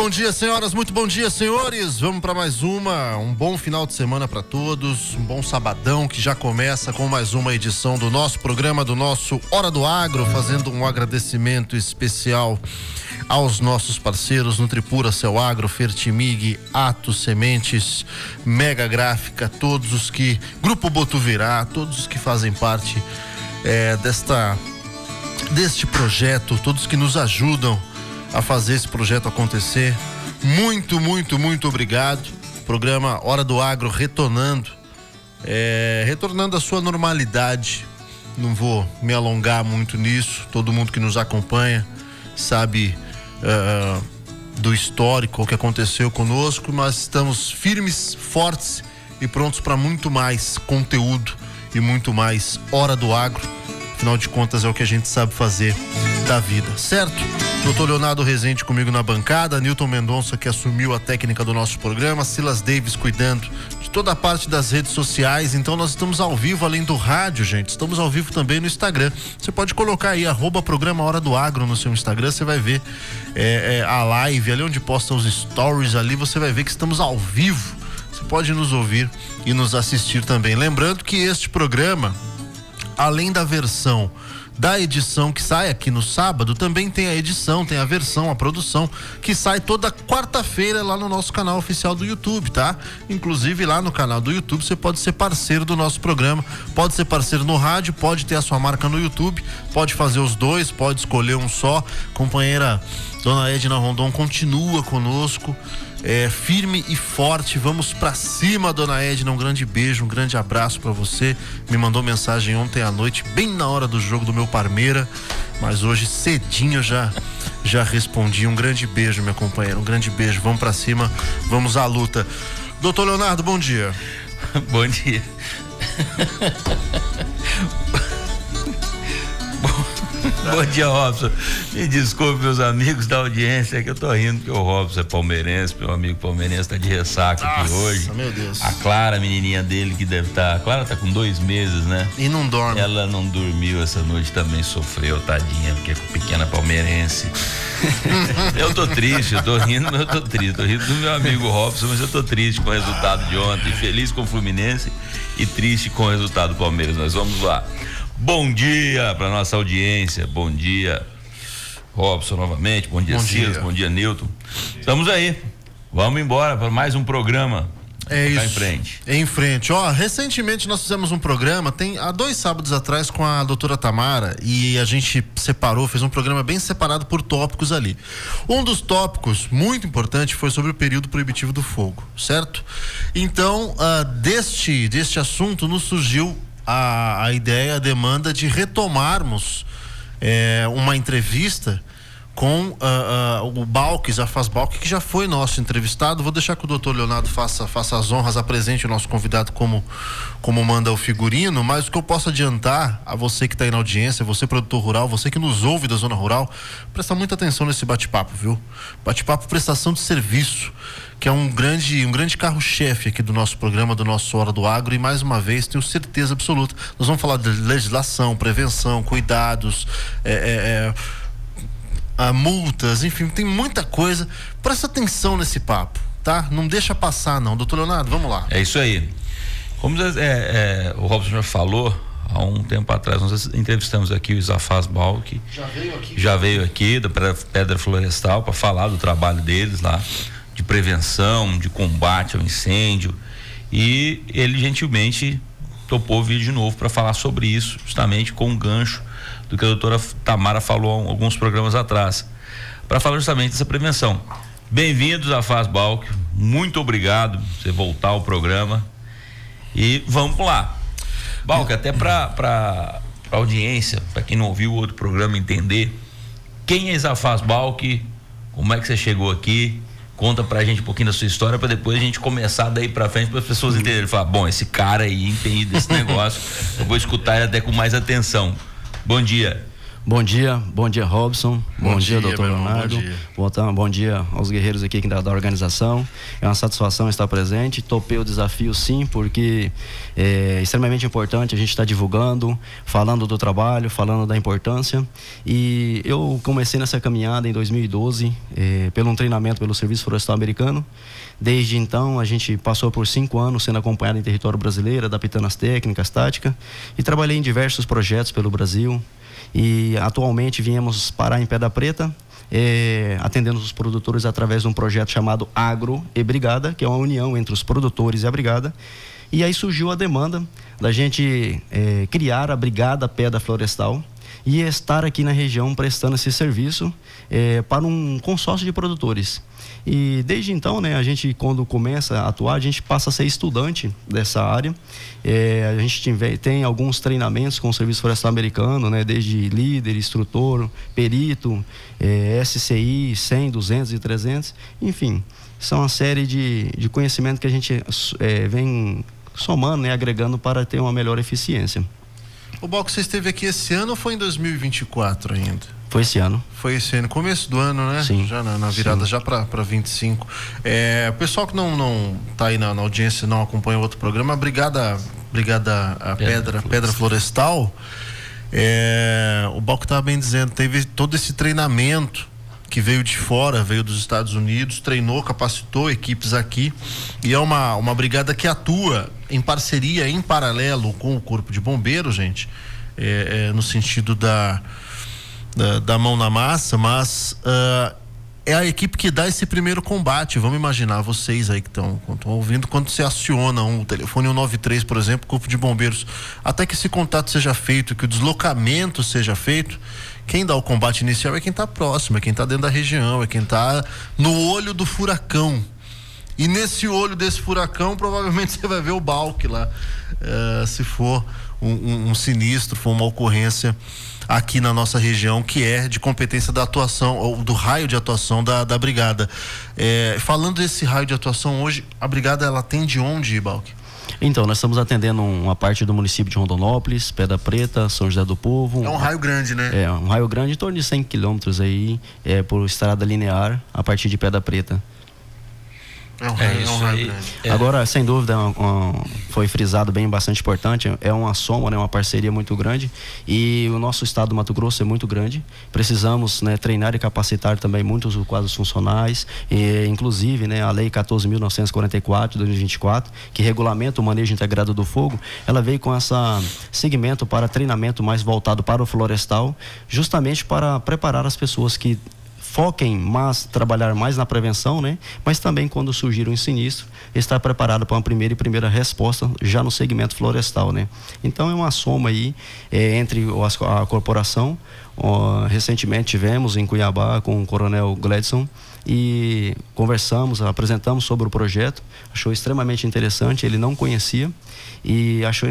bom dia, senhoras, muito bom dia, senhores. Vamos para mais um bom final de semana para todos, um bom sabadão que já começa com mais uma edição do nosso programa, do nosso Hora do Agro, fazendo um agradecimento especial aos nossos parceiros Nutripura, Céu Agro, Fertimig, Atos Sementes, Mega Gráfica, todos os que, Grupo Botuverá, todos os que fazem parte deste projeto, todos que nos ajudam a fazer esse projeto acontecer. Muito, muito, muito obrigado. Programa Hora do Agro retornando à sua normalidade. Não vou me alongar muito nisso. Todo mundo que nos acompanha sabe do histórico, o que aconteceu conosco, mas estamos firmes, fortes e prontos para muito mais conteúdo e muito mais Hora do Agro. Afinal de contas é o que a gente sabe fazer da vida, certo? Doutor Leonardo Rezende comigo na bancada, Newton Mendonça, que assumiu a técnica do nosso programa, Silas Davis cuidando de toda a parte das redes sociais. Então nós estamos ao vivo, além do rádio, gente, estamos ao vivo também no Instagram. Você pode colocar aí @programa Hora do Agro no seu Instagram, você vai ver a live ali onde posta os stories, ali você vai ver que estamos ao vivo. Você pode nos ouvir e nos assistir também. Lembrando que este programa, além da versão da edição que sai aqui no sábado, também tem a edição, tem a versão, a produção, que sai toda quarta-feira lá no nosso canal oficial do YouTube, tá? Inclusive lá no canal do YouTube você pode ser parceiro do nosso programa, pode ser parceiro no rádio, pode ter a sua marca no YouTube, pode fazer os dois, pode escolher um só. Companheira Dona Edna Rondon continua conosco, firme e forte. Vamos pra cima, Dona Edna, um grande beijo, um grande abraço pra você. Me mandou mensagem ontem à noite, bem na hora do jogo do meu Parmeira, mas hoje cedinho já respondi. Um grande beijo, minha companheira, um grande beijo. Vamos pra cima, vamos à luta. Doutor Leonardo, bom dia. Bom dia. Bom dia, Robson. Me desculpe, meus amigos da audiência, que eu tô rindo porque o Robson é palmeirense, meu amigo palmeirense tá de ressaca aqui hoje. Meu Deus. A Clara, a menininha dele, que deve estar... A Clara tá com 2 meses, né? E não dorme. Ela não dormiu essa noite, também sofreu, tadinha, porque é pequena palmeirense. Eu tô triste, eu tô rindo, mas eu tô triste. Tô rindo do meu amigo Robson, mas eu tô triste com o resultado de ontem. Feliz com o Fluminense e triste com o resultado do Palmeiras. Nós vamos lá. Bom dia para nossa audiência, bom dia Robson novamente, bom dia Silas, bom dia Newton. Estamos aí, vamos embora para mais um programa. Em frente. Recentemente nós fizemos um programa, há 2 sábados atrás, com a doutora Tamara, e a gente separou, fez um programa bem separado por tópicos ali. Um dos tópicos muito importante foi sobre o período proibitivo do fogo, certo? Então, deste assunto nos surgiu a ideia, a demanda de retomarmos uma entrevista com o Balques, Afaz Balques, que já foi nosso entrevistado. Vou deixar que o doutor Leonardo faça as honras, apresente o nosso convidado como manda o figurino, mas o que eu posso adiantar a você que está aí na audiência, você produtor rural, você que nos ouve da zona rural, presta muita atenção nesse bate-papo, viu? Bate-papo prestação de serviço, que é um grande carro-chefe aqui do nosso programa, do nosso Hora do Agro, e mais uma vez tenho certeza absoluta, nós vamos falar de legislação, prevenção, cuidados, multas, enfim, tem muita coisa. Presta atenção nesse papo, tá? Não deixa passar não. Doutor Leonardo, vamos lá. É isso aí. Como o Robson já falou, há um tempo atrás nós entrevistamos aqui o Isafaz Balque. Já veio aqui da Pedra Florestal para falar do trabalho deles lá, de prevenção, de combate ao incêndio, e ele gentilmente topou vir de novo para falar sobre isso, justamente com um gancho do que a doutora Tamara falou alguns programas atrás, para falar justamente dessa prevenção. Bem-vindos a Afaz Balque, muito obrigado por você voltar ao programa e vamos lá. Balque, até para a audiência, para quem não ouviu o outro programa entender, quem é Isafaz Balque, como é que você chegou aqui? Conta pra gente um pouquinho da sua história, para depois a gente começar daí pra frente, para as pessoas entenderem. Falar, bom, esse cara aí entende desse negócio, eu vou escutar ele até com mais atenção. Bom dia. Bom dia Robson, bom dia doutor Leonardo, bom dia aos guerreiros aqui da organização. É uma satisfação estar presente, topei o desafio sim, porque é extremamente importante a gente estar divulgando, falando do trabalho, falando da importância. E eu comecei nessa caminhada em 2012, pelo um treinamento pelo Serviço Florestal Americano. Desde então a gente passou por 5 anos sendo acompanhado em território brasileiro, adaptando as técnicas, táticas, e trabalhei em diversos projetos pelo Brasil. E atualmente viemos parar em Pedra Preta, atendendo os produtores através de um projeto chamado Agro e Brigada, que é uma união entre os produtores e a Brigada. E aí surgiu a demanda da gente criar a Brigada Pedra Florestal e estar aqui na região prestando esse serviço para um consórcio de produtores. E desde então, né, a gente, quando começa a atuar, a gente passa a ser estudante dessa área. A gente tem alguns treinamentos com o Serviço Florestal Americano, né, desde líder, instrutor, perito, SCI, 100, 200 e 300. Enfim, são uma série de conhecimento que a gente vem somando, né, agregando para ter uma melhor eficiência. O Balco, você esteve aqui esse ano ou foi em 2024 ainda? Foi esse ano. Foi esse ano, começo do ano, né? Sim. Já na virada, sim, já para 25. O pessoal que não tá aí na audiência, não acompanha o outro programa, a Brigada Pedra Florestal, o Balco estava bem dizendo, teve todo esse treinamento que veio de fora, veio dos Estados Unidos, treinou, capacitou equipes aqui, e é uma brigada que atua em parceria, em paralelo com o Corpo de Bombeiros, gente, no sentido da mão na massa, mas é a equipe que dá esse primeiro combate. Vamos imaginar, vocês aí que estão ouvindo, quando você aciona o telefone 193, por exemplo, Corpo de Bombeiros, até que esse contato seja feito, que o deslocamento seja feito, quem dá o combate inicial é quem está próximo, é quem está dentro da região, é quem está no olho do furacão. E nesse olho desse furacão, provavelmente você vai ver o Balco lá, se for um sinistro, for uma ocorrência aqui na nossa região, que é de competência da atuação, ou do raio de atuação da Brigada. Falando desse raio de atuação, hoje a Brigada, ela atende onde, Balco? Então, nós estamos atendendo uma parte do município de Rondonópolis, Pedra Preta, São José do Povo. É um raio grande, né? É um raio grande, em torno de 100 quilômetros aí, por estrada linear, a partir de Pedra Preta. É um raio grande. Agora, sem dúvida, foi frisado bem, bastante importante, é uma soma, né, uma parceria muito grande, e o nosso estado do Mato Grosso é muito grande. Precisamos, né, treinar e capacitar também muitos quadros funcionais, e inclusive, né, a Lei 14.944 de 2024, que regulamenta o manejo integrado do fogo, ela veio com esse segmento para treinamento mais voltado para o florestal, justamente para preparar as pessoas que foquem mais, trabalhar mais na prevenção, né? Mas também quando surgir um sinistro, estar preparado para uma primeira resposta já no segmento florestal, né? Então é uma soma aí entre a corporação. Recentemente tivemos em Cuiabá com o Coronel Gledson e conversamos, apresentamos sobre o projeto, achou extremamente interessante, ele não conhecia e achou,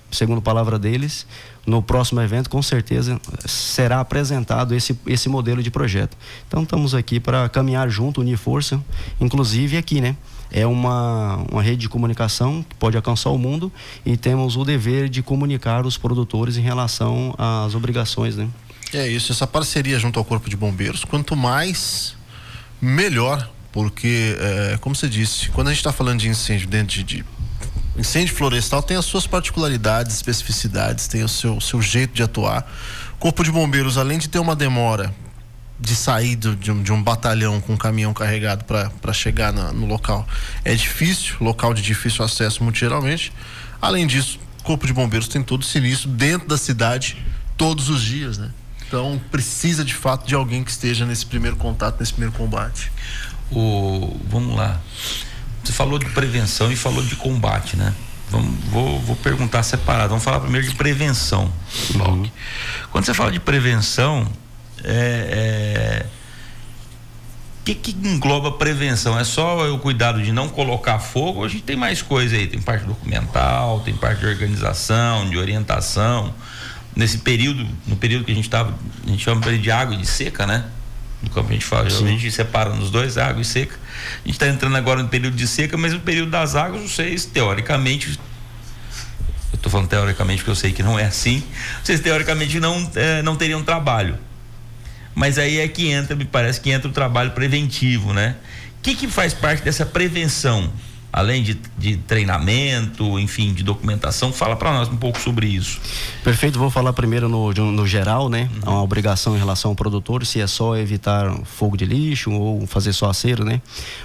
segundo a palavra deles, no próximo evento com certeza será apresentado esse modelo de projeto. Então estamos aqui para caminhar junto, unir força, inclusive aqui, né? É uma rede de comunicação que pode alcançar o mundo e temos o dever de comunicar os produtores em relação às obrigações, né? É isso, essa parceria junto ao Corpo de Bombeiros, quanto mais, melhor, porque, como você disse, quando a gente está falando de incêndio dentro de incêndio florestal, tem as suas particularidades, especificidades, tem o seu jeito de atuar. O Corpo de Bombeiros, além de ter uma demora de sair de um batalhão com um caminhão carregado para chegar no local, é difícil, local de difícil acesso muito geralmente. Além disso, o Corpo de Bombeiros tem todo sinistro dentro da cidade todos os dias, né? Então precisa de fato de alguém que esteja nesse primeiro contato, nesse primeiro combate. Vamos lá. Você falou de prevenção e falou de combate, né? Vou perguntar separado. Vamos falar primeiro de prevenção. Uhum. Quando você fala de prevenção, que engloba prevenção? É só o cuidado de não colocar fogo? Ou a gente tem mais coisa aí? Tem parte documental, tem parte de organização, de orientação. No período que a gente estava, a gente chama de água e de seca, né? No campo a gente fala, geralmente a gente separa nos dois, água e seca. A gente está entrando agora no período de seca, mas no período das águas, vocês, teoricamente, estou falando teoricamente porque eu sei que não é assim, vocês teoricamente não teriam trabalho. Mas aí é que entra, me parece que entra o trabalho preventivo, né? O que faz parte dessa prevenção? Além de treinamento, enfim, de documentação, fala para nós um pouco sobre isso. Perfeito, vou falar primeiro no geral, né? Há uma obrigação em relação ao produtor, se é só evitar fogo de lixo ou fazer só acero, né?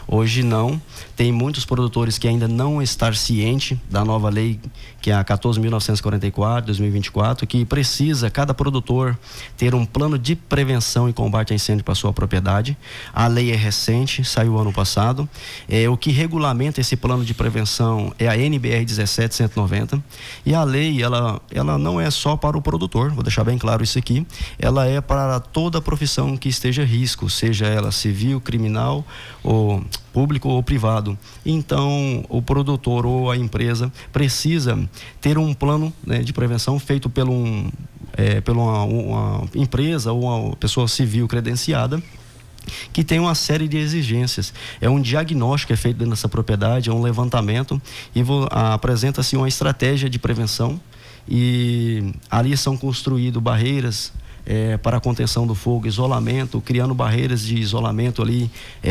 Hoje não. Tem muitos produtores que ainda não estão cientes da nova lei, que é a 14.944, 2024, que precisa, cada produtor, ter um plano de prevenção e combate a incêndio para sua propriedade. A lei é recente, saiu ano passado. O que regulamenta esse plano de prevenção é a NBR 17190, e a lei ela não é só para o produtor, vou deixar bem claro isso aqui, ela é para toda a profissão que esteja em risco, seja ela civil, criminal, ou público ou privado. Então o produtor ou a empresa precisa ter um plano, né, de prevenção feito por uma empresa ou uma pessoa civil credenciada, que tem uma série de exigências. É um diagnóstico que é feito dentro dessa propriedade, é um levantamento e apresenta-se uma estratégia de prevenção, e ali são construídas barreiras para a contenção do fogo, isolamento, criando barreiras de isolamento ali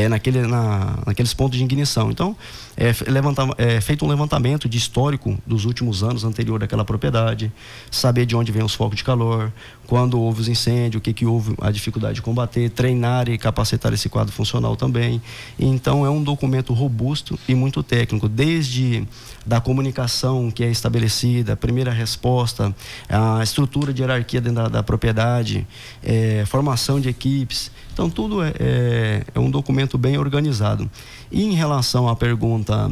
naqueles pontos de ignição. Então, é feito um levantamento de histórico dos últimos anos anterior daquela propriedade, saber de onde vem os focos de calor, quando houve os incêndios, o que houve a dificuldade de combater, treinar e capacitar esse quadro funcional também. Então, é um documento robusto e muito técnico, desde da comunicação que é estabelecida, a primeira resposta, a estrutura de hierarquia dentro da propriedade, formação de equipes. Então, tudo é um documento bem organizado. E em relação à pergunta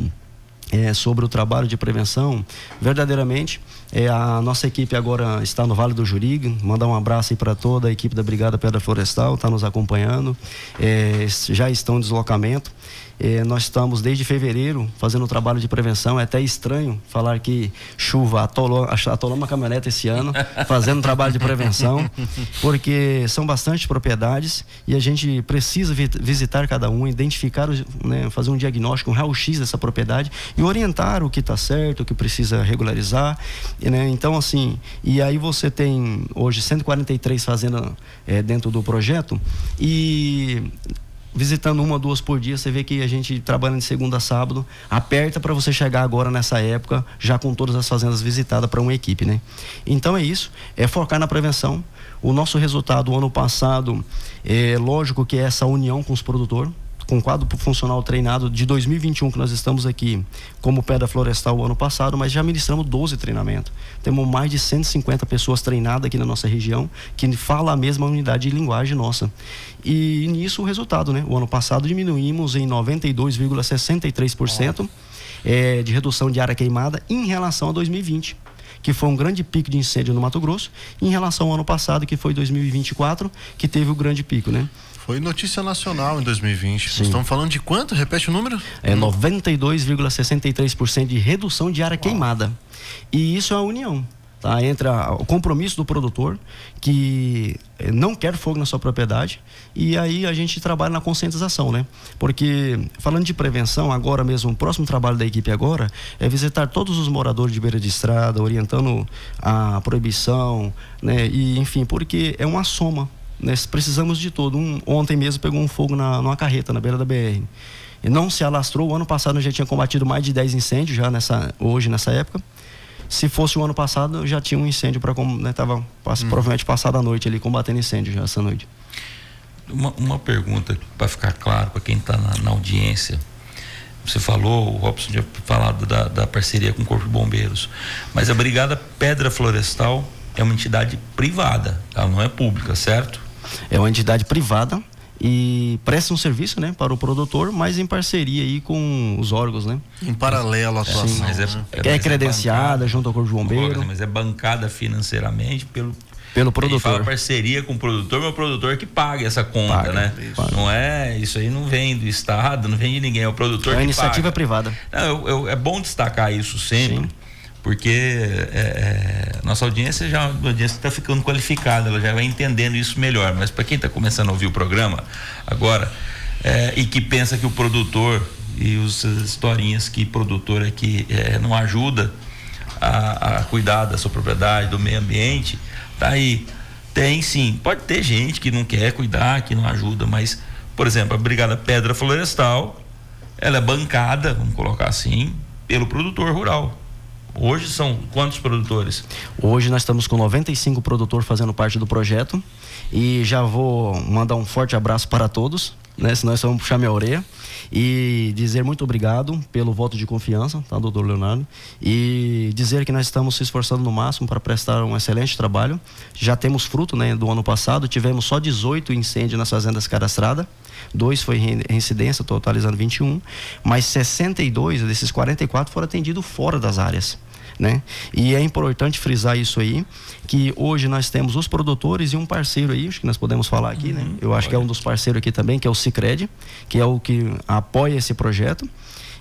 sobre o trabalho de prevenção, verdadeiramente, a nossa equipe agora está no Vale do Juriga. Mandar um abraço aí para toda a equipe da Brigada Pedra Florestal, está nos acompanhando, já estão em deslocamento. Nós estamos desde fevereiro fazendo um trabalho de prevenção. É até estranho falar que chuva atolou uma caminhonete esse ano, fazendo um trabalho de prevenção, porque são bastante propriedades e a gente precisa visitar cada um, identificar, né, fazer um diagnóstico, um raio-x dessa propriedade e orientar o que está certo, o que precisa regularizar, né? Então, assim, e aí você tem hoje 143 fazendas dentro do projeto, e visitando 1 ou 2 por dia, você vê que a gente trabalha de segunda a sábado, aperta para você chegar agora nessa época, já com todas as fazendas visitadas para uma equipe, né? Então é isso, é focar na prevenção. O nosso resultado, o ano passado, lógico que é essa união com os produtores, com quadro funcional treinado de 2021, que nós estamos aqui como Pedra Florestal o ano passado, mas já ministramos 12 treinamentos. Temos mais de 150 pessoas treinadas aqui na nossa região, que falam a mesma unidade de linguagem nossa. E nisso o resultado, né? O ano passado diminuímos em 92,63% de redução de área queimada em relação a 2020. Que foi um grande pico de incêndio no Mato Grosso, em relação ao ano passado, que foi 2024, que teve o grande pico, né? Foi notícia nacional em 2020. Sim. Nós estamos falando de quanto? Repete o número? 92,63% de redução de área queimada. E isso é a união, tá? Entra o compromisso do produtor, que não quer fogo na sua propriedade, e aí a gente trabalha na conscientização, né? Porque, falando de prevenção, agora mesmo, o próximo trabalho da equipe agora é visitar todos os moradores de beira de estrada, orientando a proibição, né? E, enfim, porque é uma soma. Nós precisamos de todo. Ontem mesmo pegou um fogo numa carreta na beira da BR. E não se alastrou. O ano passado eu já tinha combatido mais de 10 incêndios já nessa época. Se fosse o ano passado, já tinha um incêndio para, né, tava provavelmente passado a noite ali combatendo incêndio já essa noite. Uma pergunta para ficar claro para quem está na audiência. Você falou, o Robson tinha falado da parceria com o Corpo de Bombeiros, mas a Brigada Pedra Florestal é uma entidade privada, ela não é pública, certo? É uma entidade privada e presta um serviço, né, para o produtor, mas em parceria aí com os órgãos, né? Em paralelo à atuação. Mas é credenciada junto ao Corpo de Bombeiro. Mas é bancada financeiramente pelo produtor. A gente fala parceria com o produtor, mas o produtor que paga essa conta, né? Não é, isso aí não vem do Estado, não vem de ninguém, é o produtor que paga. É uma iniciativa privada. Não, é bom destacar isso sempre. Sim. Porque nossa audiência está ficando qualificada, ela já vai entendendo isso melhor. Mas para quem está começando a ouvir o programa agora e que pensa que o produtor e as historinhas que produtor aqui não ajuda, a cuidar da sua propriedade, do meio ambiente, tá aí. Tem sim, pode ter gente que não quer cuidar, que não ajuda, mas, por exemplo, a Brigada Pedra Florestal, ela é bancada, vamos colocar assim, pelo produtor rural. Hoje são quantos produtores? Hoje nós estamos com 95 produtores fazendo parte do projeto, e já vou mandar um forte abraço para todos, né? Senão nós vamos puxar minha orelha, e dizer muito obrigado pelo voto de confiança, tá, doutor Leonardo, e dizer que nós estamos se esforçando no máximo para prestar um excelente trabalho. Já temos fruto, né, do ano passado, tivemos só 18 incêndios nas fazendas cadastradas, 2 foi reincidência, totalizando 21, mas 62 desses 44 foram atendidos fora das áreas, né? E é importante frisar isso aí, que hoje nós temos os produtores e um parceiro aí, acho que nós podemos falar aqui, né? Eu acho que é um dos parceiros aqui também, que é o Sicredi, que é o que apoia esse projeto.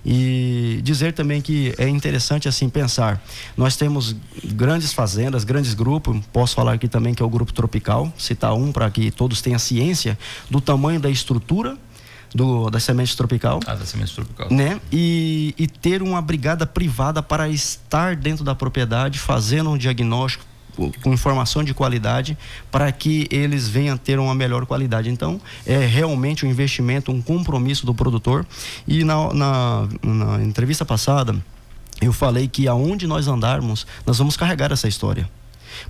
E dizer também que é interessante assim pensar, nós temos grandes fazendas, grandes grupos, posso falar aqui também que é o Grupo Tropical, citar um para que todos tenham ciência do tamanho da estrutura da semente tropical, da semente tropical, né? E ter uma brigada privada para estar dentro da propriedade, fazendo um diagnóstico com informação de qualidade, para que eles venham ter uma melhor qualidade. Então, é realmente um investimento, um compromisso do produtor. E na entrevista passada, eu falei que aonde nós andarmos, nós vamos carregar essa história,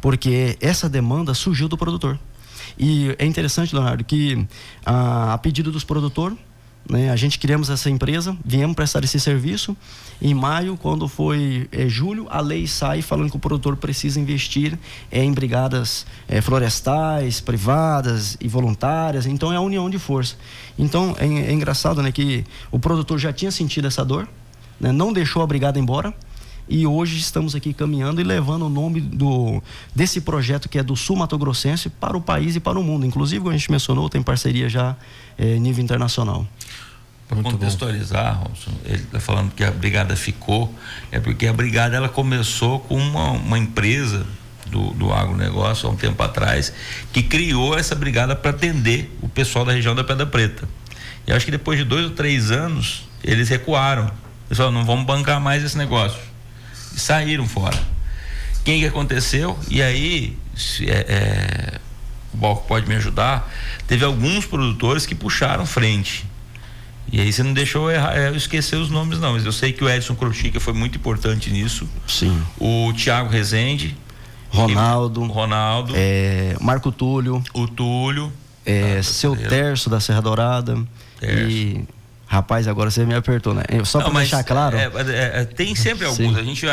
porque essa demanda surgiu do produtor. E é interessante, Leonardo, que a pedido dos produtores, né, a gente criamos essa empresa, viemos prestar esse serviço. Em maio, quando foi julho, a lei sai falando que o produtor precisa investir em brigadas florestais, privadas e voluntárias. Então é a união de força. Então é engraçado, né, que o produtor já tinha sentido essa dor, né, não deixou a brigada embora. E hoje estamos aqui caminhando e levando o nome desse projeto que é do Sul Mato Grossense para o país e para o mundo. Inclusive, como a gente mencionou, tem parceria já nível internacional. Para contextualizar, Robson, ele está falando que a brigada ficou, é porque a brigada ela começou com uma empresa do agronegócio há um tempo atrás, que criou essa brigada para atender o pessoal da região da Pedra Preta. E acho que depois de 2 ou 3 anos, eles recuaram. Eles falaram, não vamos bancar mais esse negócio. E saíram fora. Quem que aconteceu? E aí, o Balco pode me ajudar, teve alguns produtores que puxaram frente. E aí você não deixou eu esquecer os nomes não, mas eu sei que o Edson Crochica foi muito importante nisso. Sim. O Thiago Rezende. Ronaldo. Marco Túlio. O Túlio. Seu Terço da Serra Dourada. E... Rapaz, agora você me apertou, né? Só para deixar claro. Tem sempre alguns. A gente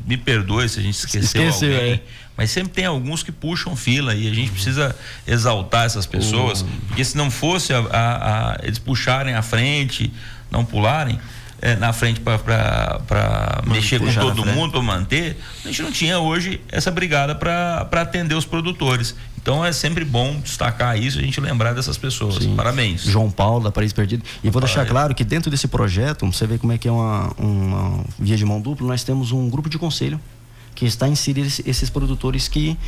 me perdoe se a gente esqueceu alguém. Mas sempre tem alguns que puxam fila e a gente precisa exaltar essas pessoas, porque se não fosse eles puxarem à frente, não pularem na frente para mexer com todo mundo, para manter, a gente não tinha hoje essa brigada para atender os produtores. Então é sempre bom destacar isso, a gente lembrar dessas pessoas. Sim. Parabéns. João Paulo, da Paraíso Perdido. E vou deixar claro que dentro desse projeto, você vê como é que é uma via de mão dupla, nós temos um grupo de conselho que está inserido esses produtores que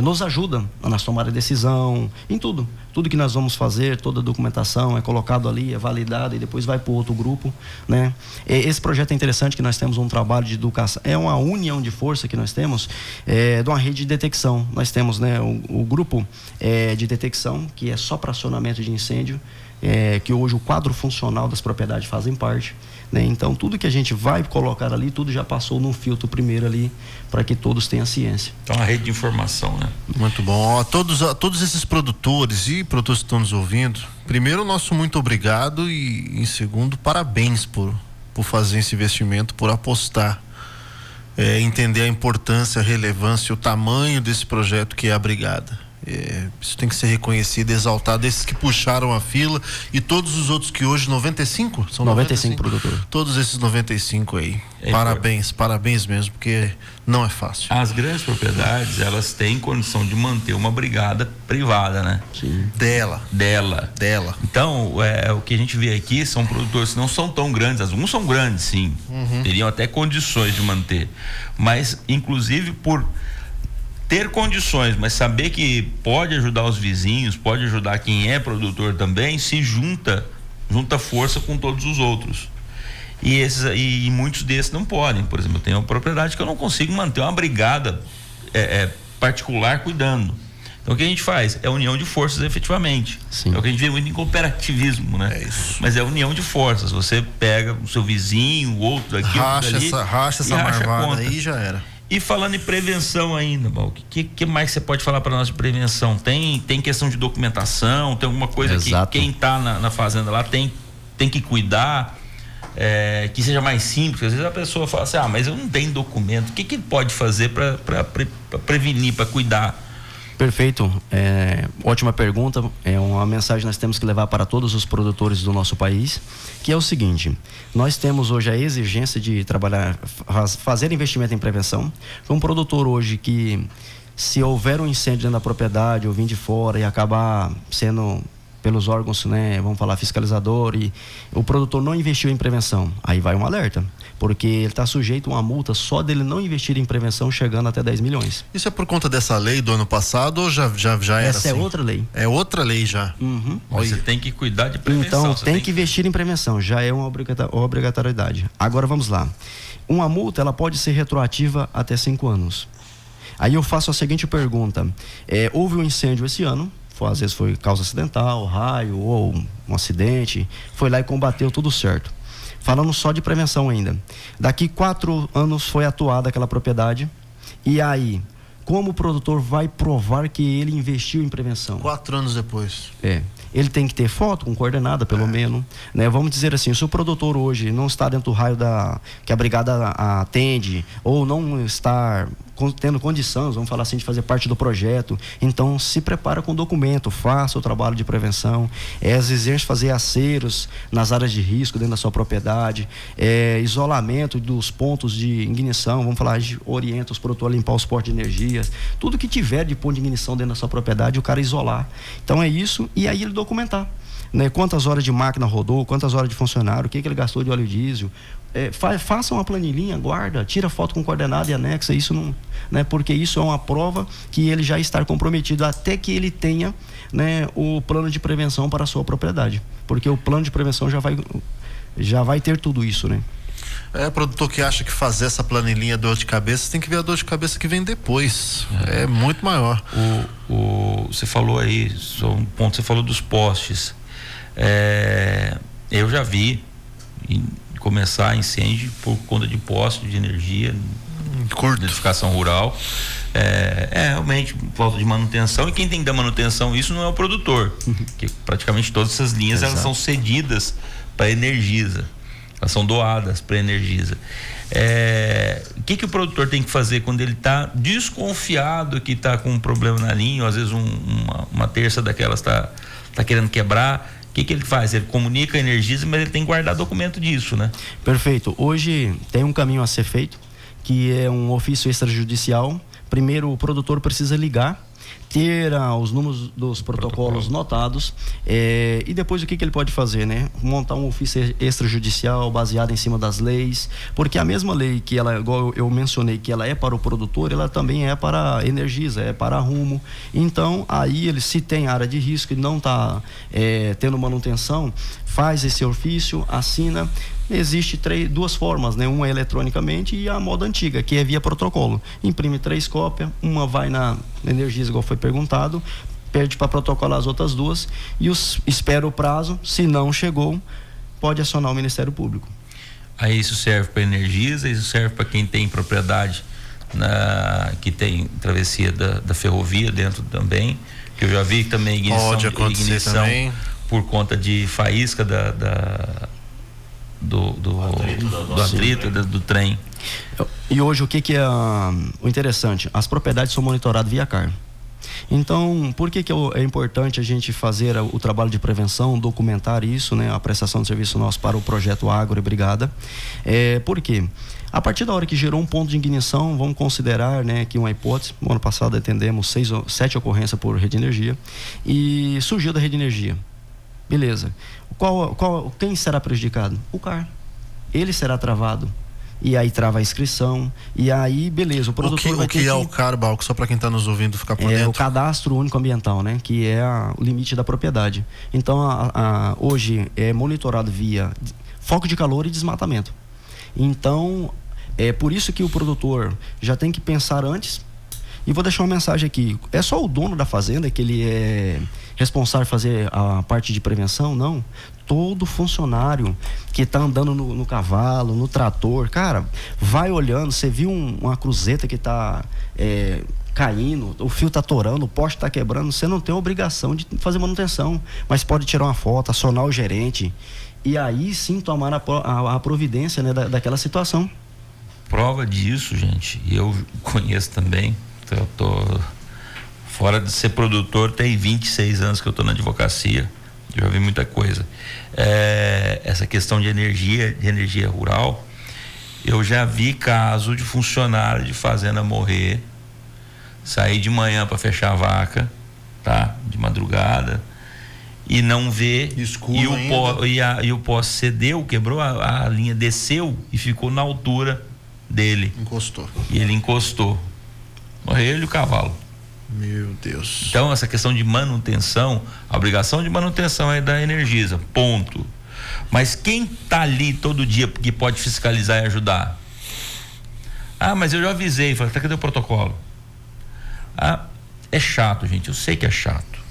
nos ajudam na tomada de decisão, em tudo que nós vamos fazer, toda a documentação é colocado ali, é validada e depois vai para o outro grupo, né? Esse projeto é interessante, que nós temos um trabalho de educação, é uma união de força que nós temos, de uma rede de detecção. Nós temos, né, o grupo de detecção, que é só para acionamento de incêndio, que hoje o quadro funcional das propriedades fazem parte, né? Então tudo que a gente vai colocar ali, tudo já passou num filtro primeiro ali, para que todos tenham ciência. Então a rede de informação, né? Muito bom. Todos esses produtores e produtores que estão nos ouvindo, primeiro, nosso muito obrigado e em segundo, parabéns por fazer esse investimento, por apostar, entender a importância, a relevância, o tamanho desse projeto que é a brigada. Isso tem que ser reconhecido, exaltado, esses que puxaram a fila e todos os outros que hoje, 95? São 95 produtores. Todos esses 95 aí. Parabéns mesmo, porque não é fácil. As grandes propriedades, elas têm condição de manter uma brigada privada, né? Sim. Dela. Então, o que a gente vê aqui são produtores que não são tão grandes, alguns são grandes, sim. Teriam até condições de manter, mas inclusive por ter condições, mas saber que pode ajudar os vizinhos, pode ajudar quem é produtor também, se junta força com todos os outros. E muitos desses não podem. Por exemplo, eu tenho uma propriedade que eu não consigo manter uma brigada particular cuidando. Então o que a gente faz? É união de forças efetivamente. Sim. É o que a gente vê muito em cooperativismo, né? É isso. Mas é união de forças. Você pega o seu vizinho, o outro daqui, racha dali, essa marvada aí, já era. E falando em prevenção ainda, o que mais você pode falar para nós de prevenção? Tem questão de documentação, tem alguma coisa Exato. que quem está na fazenda lá tem que cuidar, que seja mais simples. Às vezes a pessoa fala assim, mas eu não tenho documento. O que pode fazer para prevenir, para cuidar? Perfeito, ótima pergunta. É uma mensagem que nós temos que levar para todos os produtores do nosso país, que é o seguinte: nós temos hoje a exigência de trabalhar, fazer investimento em prevenção. Um produtor hoje que, se houver um incêndio dentro da propriedade ou vir de fora e acabar sendo pelos órgãos, né, vamos falar, fiscalizador, e o produtor não investiu em prevenção, aí vai um alerta, porque ele está sujeito a uma multa só dele não investir em prevenção, chegando até 10 milhões. Isso é por conta dessa lei do ano passado ou já era Essa assim? é outra lei. É outra lei já. Uhum. Mas você tem que cuidar de prevenção. Então, tem que investir em prevenção, já é uma obrigatoriedade. Agora vamos lá. Uma multa, ela pode ser retroativa até 5 anos. Aí eu faço a seguinte pergunta: houve um incêndio esse ano, às vezes foi causa acidental, raio ou um acidente, foi lá e combateu, tudo certo. Falando só de prevenção ainda. Daqui 4 anos foi atuada aquela propriedade, e aí, como o produtor vai provar que ele investiu em prevenção? 4 anos depois. Ele tem que ter foto com coordenada, pelo menos, né? Vamos dizer assim, se o produtor hoje não está dentro do raio que a brigada atende, ou não está tendo condições, vamos falar assim, de fazer parte do projeto, então se prepara com documento, faça o trabalho de prevenção, às vezes fazer aceros nas áreas de risco dentro da sua propriedade, isolamento dos pontos de ignição, vamos falar, orienta os produtores a limpar os postos de energia, tudo que tiver de ponto de ignição dentro da sua propriedade, o cara isolar. Então é isso, e aí ele documentar, né? Quantas horas de máquina rodou, quantas horas de funcionário, o que ele gastou de óleo diesel. Faça uma planilhinha, guarda, tira foto com coordenada e anexa isso, não, né? Porque isso é uma prova que ele já está comprometido até que ele tenha, né, o plano de prevenção para a sua propriedade, porque o plano de prevenção já vai ter tudo isso, né? Produtor que acha que fazer essa planilhinha é dor de cabeça, tem que ver a dor de cabeça que vem depois. É muito maior. Você falou aí, só um ponto, você falou dos postes. Eu já vi começar incêndio por conta de poste de energia, curto, edificação rural. Realmente falta de manutenção, e quem tem que dar manutenção isso não é o produtor, que praticamente todas essas linhas elas são cedidas para a Energisa, elas são doadas para a Energisa. O que o produtor tem que fazer quando ele está desconfiado que está com um problema na linha, ou às vezes uma terça daquelas está querendo quebrar? O que ele faz? Ele comunica a Energisa, mas ele tem que guardar documento disso, né? Perfeito. Hoje tem um caminho a ser feito, que é um ofício extrajudicial. Primeiro, o produtor precisa ligar, ter os números dos protocolos notados, e depois o que ele pode fazer, né? Montar um ofício extrajudicial baseado em cima das leis, porque a mesma lei que ela, igual eu mencionei, que ela é para o produtor, ela também é para a Energisa, é para a Rumo. Então, aí ele, se tem área de risco e não está tendo manutenção, faz esse ofício, assina. Existe 2 formas, né? Uma é eletronicamente e a moda antiga, que é via protocolo. Imprime 3 cópias, uma vai na Energisa, igual foi perguntado, pede para protocolar as outras 2 e espera o prazo. Se não chegou, pode acionar o Ministério Público. Aí isso serve para a Energisa, isso serve para quem tem propriedade que tem travessia da ferrovia dentro também, que eu já vi também ignição também. Por conta de faísca do atrito do trem. E hoje o que é o interessante? As propriedades são monitoradas via CAR. Então, por que é importante a gente fazer o trabalho de prevenção, documentar isso, né, a prestação de serviço nosso para o projeto Agro e Brigada? Porque a partir da hora que gerou um ponto de ignição, vamos considerar, né, que uma hipótese, no ano passado atendemos 7 ocorrências por rede de energia, e surgiu da rede de energia. Beleza. Quem será prejudicado? O CAR. Ele será travado. E aí trava a inscrição. E aí, beleza, o produtor vai ter que é o CAR, Balco, só para quem está nos ouvindo ficar por dentro? É o Cadastro Único Ambiental, né? Que é o limite da propriedade. Então, hoje é monitorado via foco de calor e desmatamento. Então, é por isso que o produtor já tem que pensar antes. E vou deixar uma mensagem aqui. É só o dono da fazenda que ele é responsável por fazer a parte de prevenção? Não. Todo funcionário que está andando no cavalo, no trator, cara, vai olhando. Você viu uma cruzeta que está caindo, o fio está torando, o poste está quebrando. Você não tem a obrigação de fazer manutenção, mas pode tirar uma foto, acionar o gerente e aí sim tomar a providência, né, daquela situação. Prova disso, gente, eu conheço também. Eu tô fora de ser produtor, tem 26 anos que eu tô na advocacia, já vi muita coisa. Essa questão de energia rural, eu já vi caso de funcionário de fazenda morrer, sair de manhã para fechar a vaca, tá? De madrugada, e não ver, e o poste cedeu, quebrou, a linha desceu e ficou na altura dele. Encostou. E ele encostou. Morreu ele e o cavalo. Meu Deus. Então, essa questão de manutenção, a obrigação de manutenção é da Energisa, ponto. Mas quem tá ali todo dia que pode fiscalizar e ajudar? Ah, mas eu já avisei. Falei, cadê o protocolo? Ah, é chato, gente, eu sei que é chato.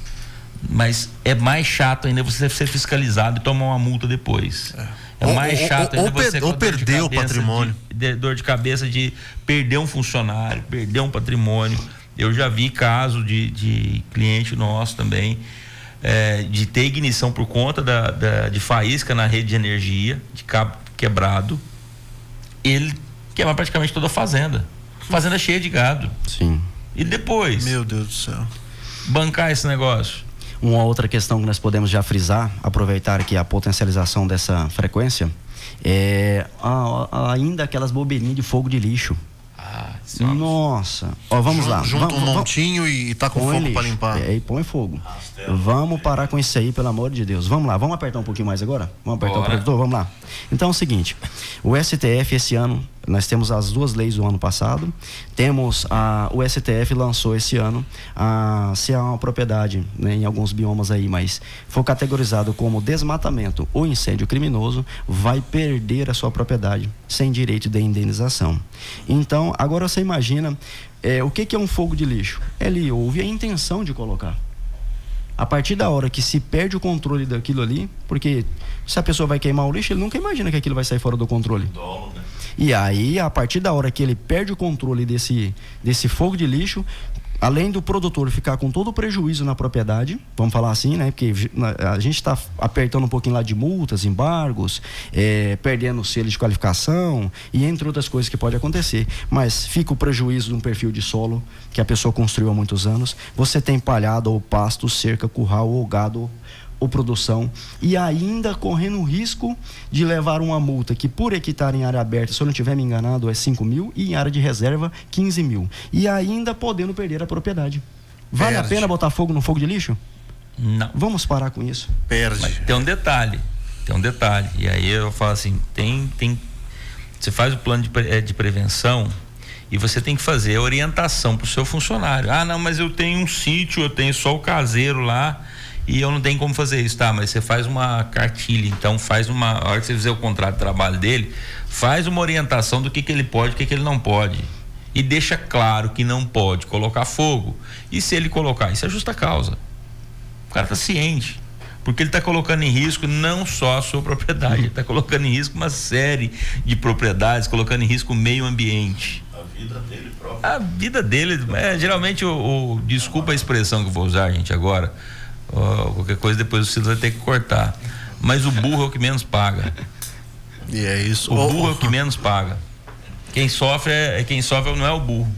Mas é mais chato ainda você ser fiscalizado e tomar uma multa depois. É mais chato ainda você ou perder o patrimônio. Dor de cabeça de perder um funcionário, perder um patrimônio. Eu já vi caso de cliente nosso também, de ter ignição por conta de faísca na rede de energia, de cabo quebrado. Ele queima praticamente toda a fazenda. Fazenda cheia de gado. Sim. E depois? Meu Deus do céu. Bancar esse negócio. Uma outra questão que nós podemos já frisar, aproveitar aqui a potencialização dessa frequência, ainda aquelas bobeirinhas de fogo de lixo. Nossa, vamos lá. Junta um montinho e tá com fogo para limpar. E põe fogo. Vamos parar com isso aí, pelo amor de Deus. Vamos lá, vamos apertar um pouquinho mais agora? Vamos apertar o produtor? Vamos lá. Então é o seguinte, o STF esse ano, nós temos as duas leis do ano passado, o STF lançou esse ano, se há uma propriedade, né, em alguns biomas aí, mas for categorizado como desmatamento ou incêndio criminoso, vai perder a sua propriedade sem direito de indenização. Então, agora você imagina, o que é um fogo de lixo? Ele houve a intenção de colocar. A partir da hora que se perde o controle daquilo ali, porque se a pessoa vai queimar o lixo, ele nunca imagina que aquilo vai sair fora do controle. E aí, a partir da hora que ele perde o controle desse fogo de lixo, além do produtor ficar com todo o prejuízo na propriedade, vamos falar assim, né? Porque a gente está apertando um pouquinho lá de multas, embargos, perdendo o selo de qualificação e entre outras coisas que pode acontecer. Mas fica o prejuízo de um perfil de solo que a pessoa construiu há muitos anos. Você tem palhada ou pasto, cerca, curral ou gado ou produção, e ainda correndo o risco de levar uma multa que por hectare em área aberta, se eu não estiver me enganado, é 5 mil e em área de reserva 15 mil, e ainda podendo perder a propriedade. Vale a pena botar fogo no fogo de lixo? Não. Vamos parar com isso. Perde. Mas tem um detalhe, e aí eu falo assim, você faz o plano de prevenção e você tem que fazer a orientação para o seu funcionário. Ah, não, mas eu tenho um sítio, eu tenho só o caseiro lá e eu não tenho como fazer isso, tá? Mas você faz uma cartilha, então a hora que você fizer o contrato de trabalho dele, faz uma orientação do que ele pode, o que ele não pode, e deixa claro que não pode colocar fogo, e se ele colocar, isso é justa causa, o cara tá ciente, porque ele tá colocando em risco não só a sua propriedade, ele tá colocando em risco uma série de propriedades, colocando em risco o meio ambiente. A vida dele, geralmente desculpa a expressão que eu vou usar, gente, agora, qualquer coisa depois você vai ter que cortar, mas o burro é o que menos paga. E é isso. O burro é o que menos paga. Quem sofre não é o burro.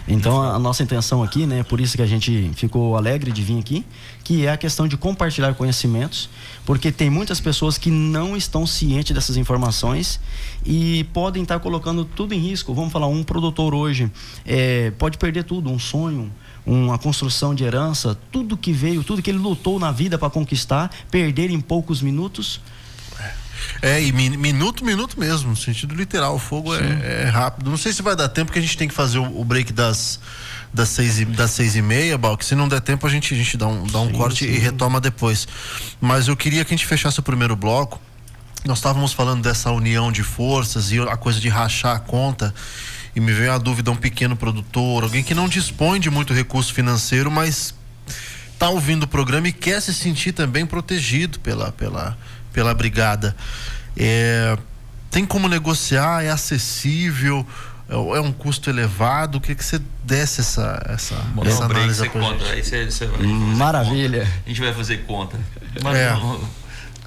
Então a nossa intenção aqui, né, por isso que a gente ficou alegre de vir aqui, que é a questão de compartilhar conhecimentos, porque tem muitas pessoas que não estão cientes dessas informações e podem estar colocando tudo em risco. Vamos falar, um produtor hoje pode perder tudo, um sonho, uma construção de herança, tudo que veio, tudo que ele lutou na vida para conquistar, perder em poucos minutos. E minuto mesmo, no sentido literal. O fogo é rápido. Não sei se vai dar tempo, porque a gente tem que fazer o break das 6h30, Balk. Se não der tempo, a gente dá um corte e retoma depois. Mas eu queria que a gente fechasse o primeiro bloco nós estávamos falando dessa união de forças e a coisa de rachar a conta, e me veio a dúvida: um pequeno produtor, alguém que não dispõe de muito recurso financeiro, mas está ouvindo o programa e quer se sentir também protegido pela brigada. Tem como negociar? É acessível? É um custo elevado? O que você desse essa análise pra gente? Maravilha. A gente vai fazer conta.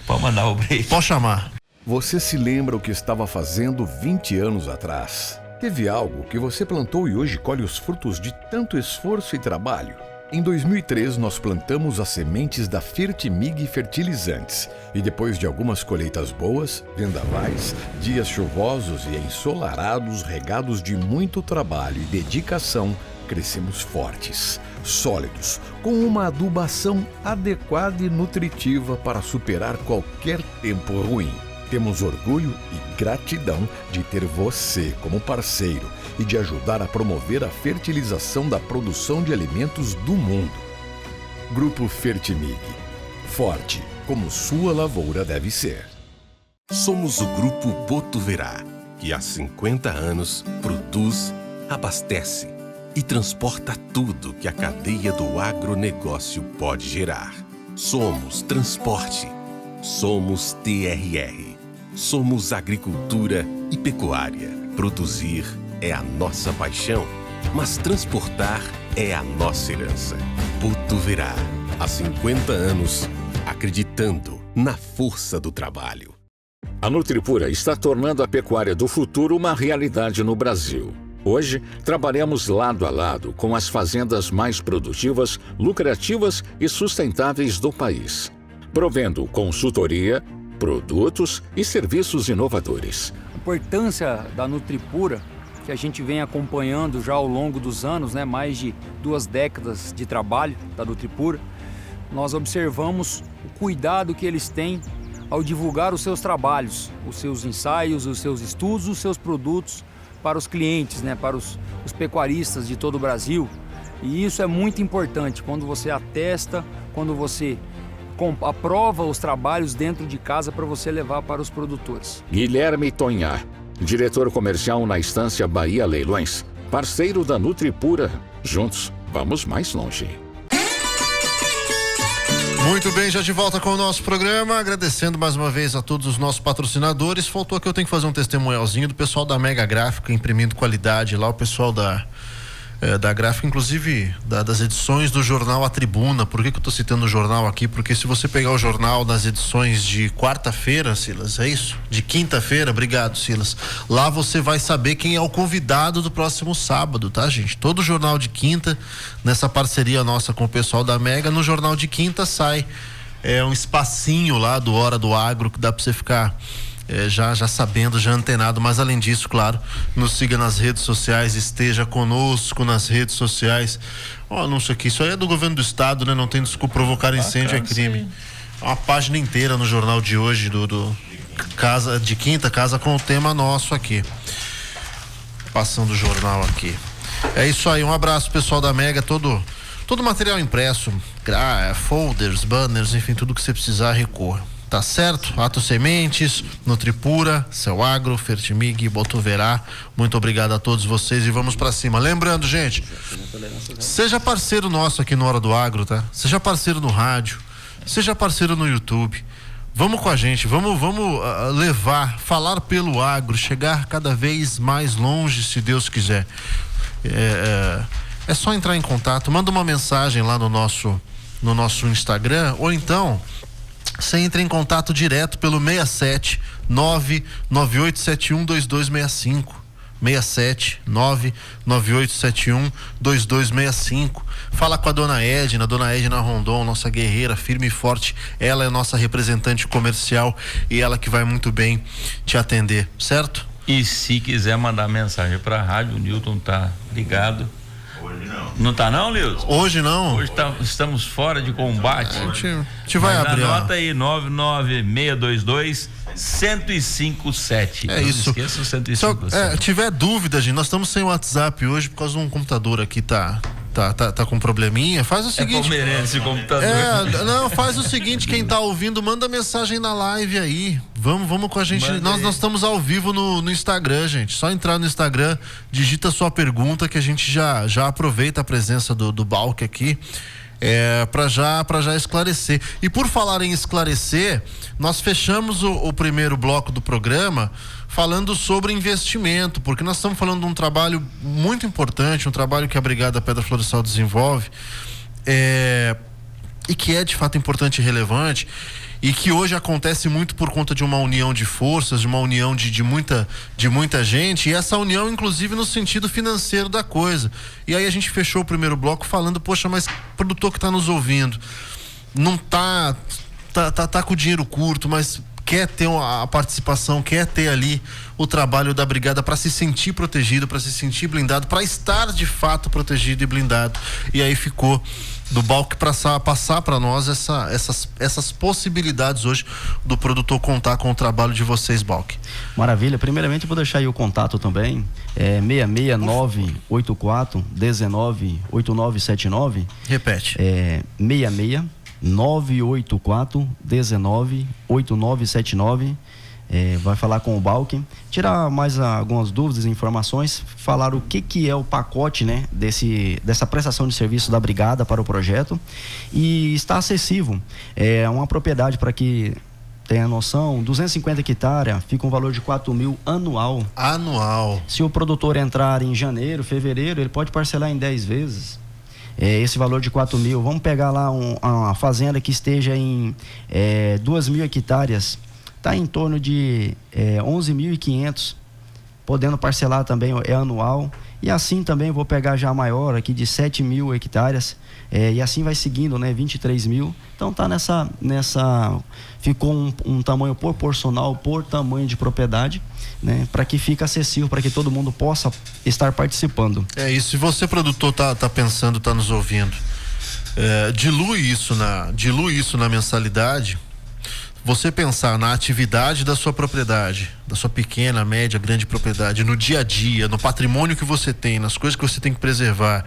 Pode mandar o break. Pode chamar. Você se lembra o que estava fazendo 20 anos atrás? Teve algo que você plantou e hoje colhe os frutos de tanto esforço e trabalho? Em 2003, nós plantamos as sementes da Fertimig Fertilizantes e depois de algumas colheitas boas, vendavais, dias chuvosos e ensolarados regados de muito trabalho e dedicação, crescemos fortes, sólidos, com uma adubação adequada e nutritiva para superar qualquer tempo ruim. Temos orgulho e gratidão de ter você como parceiro e de ajudar a promover a fertilização da produção de alimentos do mundo. Grupo Fertimig. Forte, como sua lavoura deve ser. Somos o Grupo Botuverá, que há 50 anos produz, abastece e transporta tudo que a cadeia do agronegócio pode gerar. Somos transporte. Somos TRR. Somos agricultura e pecuária. Produzir é a nossa paixão, mas transportar é a nossa herança. Botuverá, há 50 anos, acreditando na força do trabalho. A Nutripura está tornando a pecuária do futuro uma realidade no Brasil. Hoje, trabalhamos lado a lado com as fazendas mais produtivas, lucrativas e sustentáveis do país, provendo consultoria, produtos e serviços inovadores. A importância da Nutripura, que a gente vem acompanhando já ao longo dos anos, mais de 2 décadas de trabalho da Nutripura, nós observamos o cuidado que eles têm ao divulgar os seus trabalhos, os seus ensaios, os seus estudos, os seus produtos para os clientes, para os pecuaristas de todo o Brasil. E isso é muito importante quando você atesta, quando você aprova os trabalhos dentro de casa para você levar para os produtores. Guilherme Tonhar, diretor comercial na Estância Bahia Leilões, parceiro da Nutripura. Juntos, vamos mais longe. Muito bem, já de volta com o nosso programa, agradecendo mais uma vez a todos os nossos patrocinadores. Faltou aqui, eu tenho que fazer um testemunhalzinho do pessoal da Mega Gráfica, imprimindo qualidade lá, o pessoal da gráfica, inclusive das edições do jornal A Tribuna. Por que eu tô citando o jornal aqui? Porque se você pegar o jornal nas edições de quarta-feira, Silas, é isso? De quinta-feira, obrigado, Silas. Lá você vai saber quem é o convidado do próximo sábado, tá, gente? Todo jornal de quinta, nessa parceria nossa com o pessoal da Mega, no jornal de quinta sai um espacinho lá do Hora do Agro, que dá pra você ficar já sabendo, já antenado. Mas além disso, claro, nos siga nas redes sociais, esteja conosco nas redes sociais. Anúncio aqui, isso aí é do governo do estado, né? Não tem desculpa, provocar incêndio é crime. Uma página inteira no jornal de hoje do Casa de Quinta, casa com o tema nosso aqui. Passando o jornal aqui. É isso aí, um abraço pessoal da Mega, todo material impresso, folders, banners, enfim, tudo que você precisar, recorra. Tá certo? Ato Sementes, Nutripura, Seu Agro, Fertimig, Botuverá. Muito obrigado a todos vocês e vamos pra cima. Lembrando, gente, seja parceiro nosso aqui no Hora do Agro, tá? Seja parceiro no rádio, seja parceiro no YouTube. Vamos com a gente, vamos falar pelo agro, chegar cada vez mais longe, se Deus quiser. É só entrar em contato, manda uma mensagem lá no nosso Instagram, ou então você entra em contato direto pelo 67 99871 2265. 67 99871 2265. Fala com a dona Edna Rondon, nossa guerreira firme e forte. Ela é nossa representante comercial e ela que vai muito bem te atender, certo? E se quiser mandar mensagem pra rádio, o Newton tá ligado. Hoje não. Não tá não, Nilton? Hoje não. Hoje estamos fora de combate. A gente vai abrir. Anota aí, 99622-1057. É isso. Não esqueça o 1057. Tiver dúvida, gente, nós estamos sem WhatsApp hoje por causa de um computador aqui, tá com probleminha. Faz o seguinte. Palmeirense computador. Faz o seguinte, quem tá ouvindo, manda mensagem na live aí. Vamos com a gente. Nós estamos ao vivo no Instagram, gente. Só entrar no Instagram, digita sua pergunta que a gente já aproveita a presença do Balk aqui. Para já esclarecer. E por falar em esclarecer, nós fechamos o primeiro bloco do programa falando sobre investimento, porque nós estamos falando de um trabalho muito importante, um trabalho que a Brigada Pedra Florestal desenvolve, e que é de fato importante e relevante, e que hoje acontece muito por conta de uma união de forças, de uma união de muita gente, e essa união inclusive no sentido financeiro da coisa. E aí a gente fechou o primeiro bloco falando, poxa, mas produtor que está nos ouvindo não tá com o dinheiro curto, mas quer ter a participação, quer ter ali o trabalho da brigada para se sentir protegido, para se sentir blindado, para estar de fato protegido e blindado. E aí ficou do Balk passar para nós essas possibilidades hoje do produtor contar com o trabalho de vocês, Balk. Maravilha. Primeiramente eu vou deixar aí o contato também, 66984198979. Repete. 66984198979. Vai falar com o Balk, tirar mais algumas dúvidas e informações, falar o que é o pacote, né, dessa prestação de serviço da brigada para o projeto, e está acessível. É uma propriedade, para que tenha noção, 250 hectares, fica um valor de 4.000 anual. Se o produtor entrar em janeiro, fevereiro, ele pode parcelar em 10 vezes. Esse valor de 4.000, vamos pegar lá uma fazenda que esteja em 2.000 hectares, está em torno de 11.500, podendo parcelar também, anual. E assim também vou pegar já a maior aqui de 7.000 hectares, e assim vai seguindo, né, 23.000. Então tá ficou um tamanho proporcional por tamanho de propriedade, né, para que fique acessível, para que todo mundo possa estar participando. Isso. Se você, produtor, tá pensando, tá nos ouvindo, dilui isso na mensalidade. Você pensar na atividade da sua propriedade, da sua pequena, média, grande propriedade, no dia a dia, no patrimônio que você tem, nas coisas que você tem que preservar.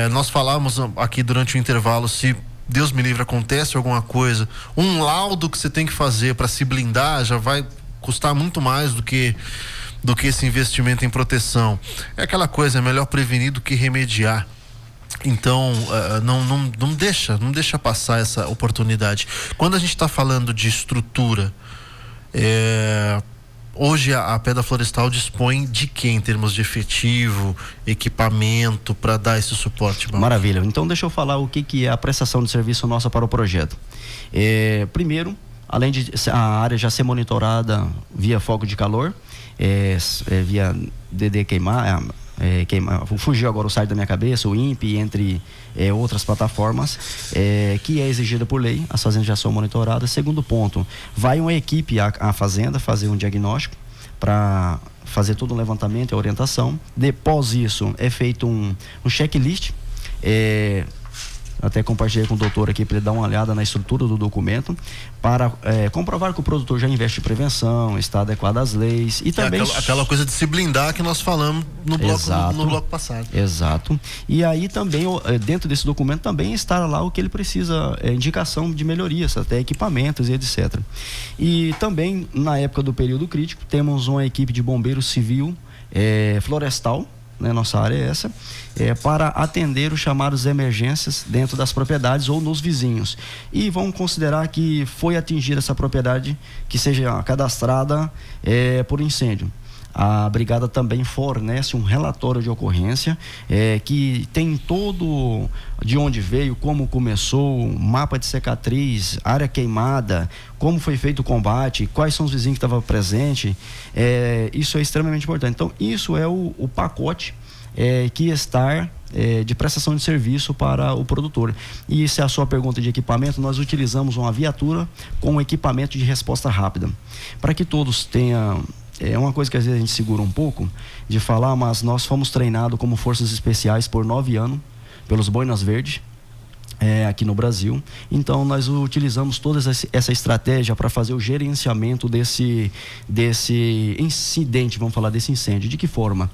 Nós falamos aqui durante o intervalo, se Deus me livre, acontece alguma coisa, um laudo que você tem que fazer para se blindar já vai custar muito mais do que esse investimento em proteção. É aquela coisa, é melhor prevenir do que remediar. Então, não deixa passar essa oportunidade. Quando a gente está falando de estrutura, hoje a Pedra Florestal dispõe de quê em termos de efetivo, equipamento, para dar esse suporte? Maravilha. Então deixa eu falar o que é a prestação de serviço nossa para o projeto. Primeiro, além de a área já ser monitorada via foco de calor, via DD queimar, fugiu agora o site da minha cabeça, o INPE, entre outras plataformas, que é exigida por lei, as fazendas já são monitoradas. Segundo ponto, vai uma equipe à fazenda fazer um diagnóstico para fazer todo o levantamento e orientação. Depois isso é feito um checklist, até compartilhei com o doutor aqui para ele dar uma olhada na estrutura do documento, para comprovar que o produtor já investe em prevenção, está adequado às leis, e também aquela coisa de se blindar que nós falamos no bloco passado. Exato. E aí também, dentro desse documento também está lá o que ele precisa, indicação de melhorias, até equipamentos e etc. E também, na época do período crítico, temos uma equipe de bombeiro civil florestal, né, nossa área é essa, para atender os chamados de emergências dentro das propriedades ou nos vizinhos. E vamos considerar que foi atingida essa propriedade que seja cadastrada por incêndio. A brigada também fornece um relatório de ocorrência, que tem todo de onde veio, como começou, mapa de cicatriz, área queimada, como foi feito o combate, quais são os vizinhos que estavam presentes. Isso é extremamente importante. Então, isso é o pacote que está de prestação de serviço para o produtor. E se é a sua pergunta de equipamento, nós utilizamos uma viatura com equipamento de resposta rápida, para que todos tenham. É uma coisa que às vezes a gente segura um pouco de falar, mas nós fomos treinados como forças especiais por 9 anos pelos Boinas Verdes, aqui no Brasil. Então nós utilizamos toda essa estratégia para fazer o gerenciamento desse incidente, vamos falar desse incêndio. De que forma?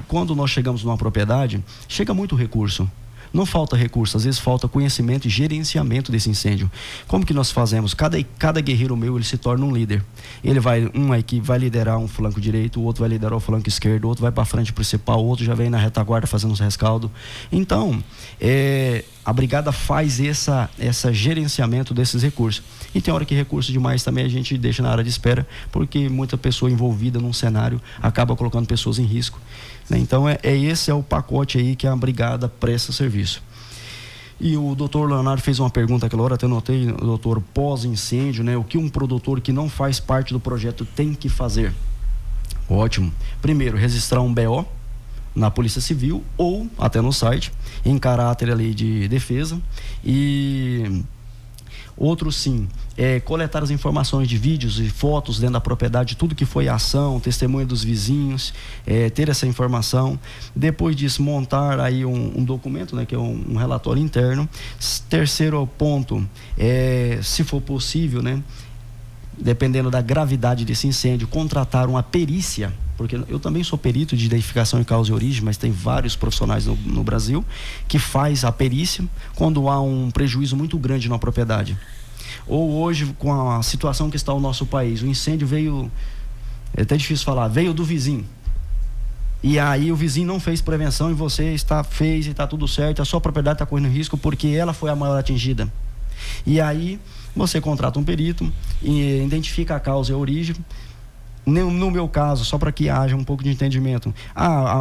Quando nós chegamos numa propriedade, chega muito recurso. Não falta recurso, às vezes falta conhecimento e gerenciamento desse incêndio. Como que nós fazemos? Cada guerreiro meu, ele se torna um líder. Ele vai, aqui vai liderar um flanco direito, o outro vai liderar o flanco esquerdo, o outro vai para a frente principal, o outro já vem na retaguarda fazendo os rescaldos. Então, a brigada faz essa gerenciamento desses recursos. E tem hora que recurso demais também a gente deixa na área de espera, porque muita pessoa envolvida num cenário acaba colocando pessoas em risco, né? Então esse é o pacote aí que a brigada presta serviço. E o doutor Leonardo fez uma pergunta aquela hora, até notei, doutor, pós-incêndio, né? O que um produtor que não faz parte do projeto tem que fazer? Ótimo. Primeiro, registrar um BO na Polícia Civil ou até no site, em caráter ali de defesa. E outro sim, coletar as informações de vídeos e fotos dentro da propriedade, tudo que foi ação, testemunho dos vizinhos, ter essa informação. Depois disso, montar aí um documento, né, que é um relatório interno. Terceiro ponto, se for possível, né, dependendo da gravidade desse incêndio, contratar uma perícia, porque eu também sou perito de identificação de causa e origem, mas tem vários profissionais no Brasil que faz a perícia quando há um prejuízo muito grande na propriedade. Ou hoje, com a situação que está o nosso país, o incêndio veio, é até difícil falar, veio do vizinho. E aí o vizinho não fez prevenção e você fez e está tudo certo, a sua propriedade está correndo risco porque ela foi a maior atingida. E aí você contrata um perito e identifica a causa e a origem. No meu caso, só para que haja um pouco de entendimento,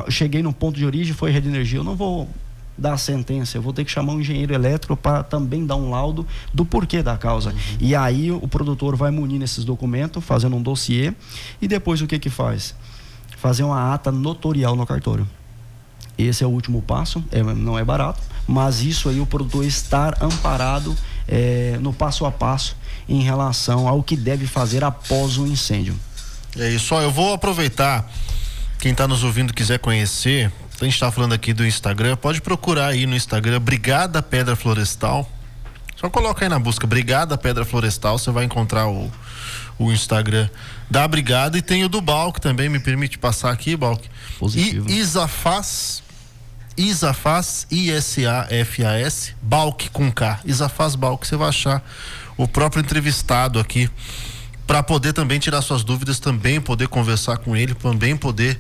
cheguei no ponto de origem, foi rede de energia, eu não vou dar a sentença, eu vou ter que chamar um engenheiro elétrico para também dar um laudo do porquê da causa. E aí o produtor vai munir nesses documentos, fazendo um dossiê, e depois o que faz? Fazer uma ata notorial no cartório. Esse é o último passo, não é barato, mas isso aí o produtor estar amparado no passo a passo em relação ao que deve fazer após o incêndio. É isso, eu vou aproveitar, quem está nos ouvindo quiser conhecer, a gente está falando aqui do Instagram, pode procurar aí no Instagram Brigada Pedra Florestal, só coloca aí na busca Brigada Pedra Florestal, você vai encontrar o Instagram da Brigada, e tem o do Balk também, me permite passar aqui, Balk? Positivo. Isafaz, ISAFAS, Balk com K, Isafaz Balk, você vai achar o próprio entrevistado aqui, para poder também tirar suas dúvidas, também poder conversar com ele, também poder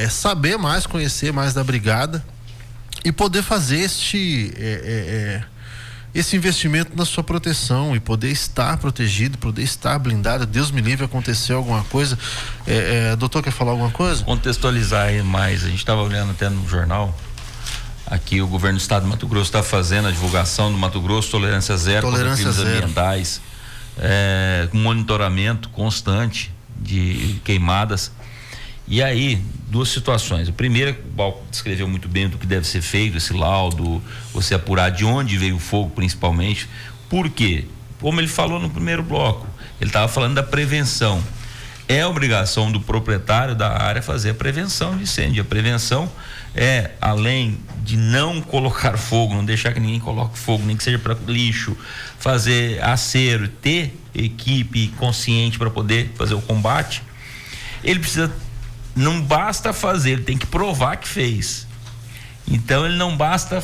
saber mais, conhecer mais da brigada e poder fazer esse investimento na sua proteção e poder estar protegido, poder estar blindado. Deus me livre acontecer alguma coisa. Doutor, quer falar alguma coisa? Contextualizar aí mais, a gente estava olhando até no jornal, aqui o governo do estado do Mato Grosso está fazendo a divulgação do Mato Grosso, tolerância zero contra crimes ambientais, com monitoramento constante de queimadas. E aí, duas situações. A primeira, o Balco descreveu muito bem do que deve ser feito, esse laudo, você apurar de onde veio o fogo, principalmente. Por quê? Como ele falou no primeiro bloco, ele estava falando da prevenção. É obrigação do proprietário da área fazer a prevenção de incêndio. A prevenção além de não colocar fogo, não deixar que ninguém coloque fogo, nem que seja para lixo, fazer acero, ter equipe consciente para poder fazer o combate, ele precisa, não basta fazer, ele tem que provar que fez. Então ele não basta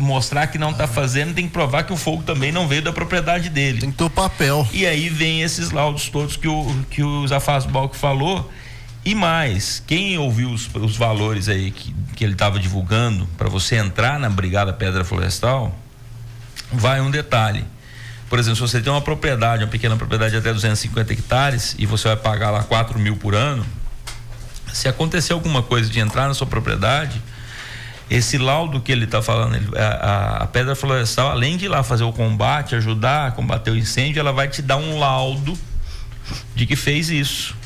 mostrar que não está fazendo, tem que provar que o fogo também não veio da propriedade dele. Tem que ter o papel. E aí vem esses laudos todos que o Zafaz Balk falou. E mais, quem ouviu os valores aí que ele estava divulgando para você entrar na Brigada Pedra Florestal, vai um detalhe. Por exemplo, se você tem uma propriedade, uma pequena propriedade de até 250 hectares e você vai pagar lá 4 mil por ano, se acontecer alguma coisa de entrar na sua propriedade, esse laudo que ele está falando, a Pedra Florestal, além de ir lá fazer o combate, ajudar a combater o incêndio, ela vai te dar um laudo de que fez isso.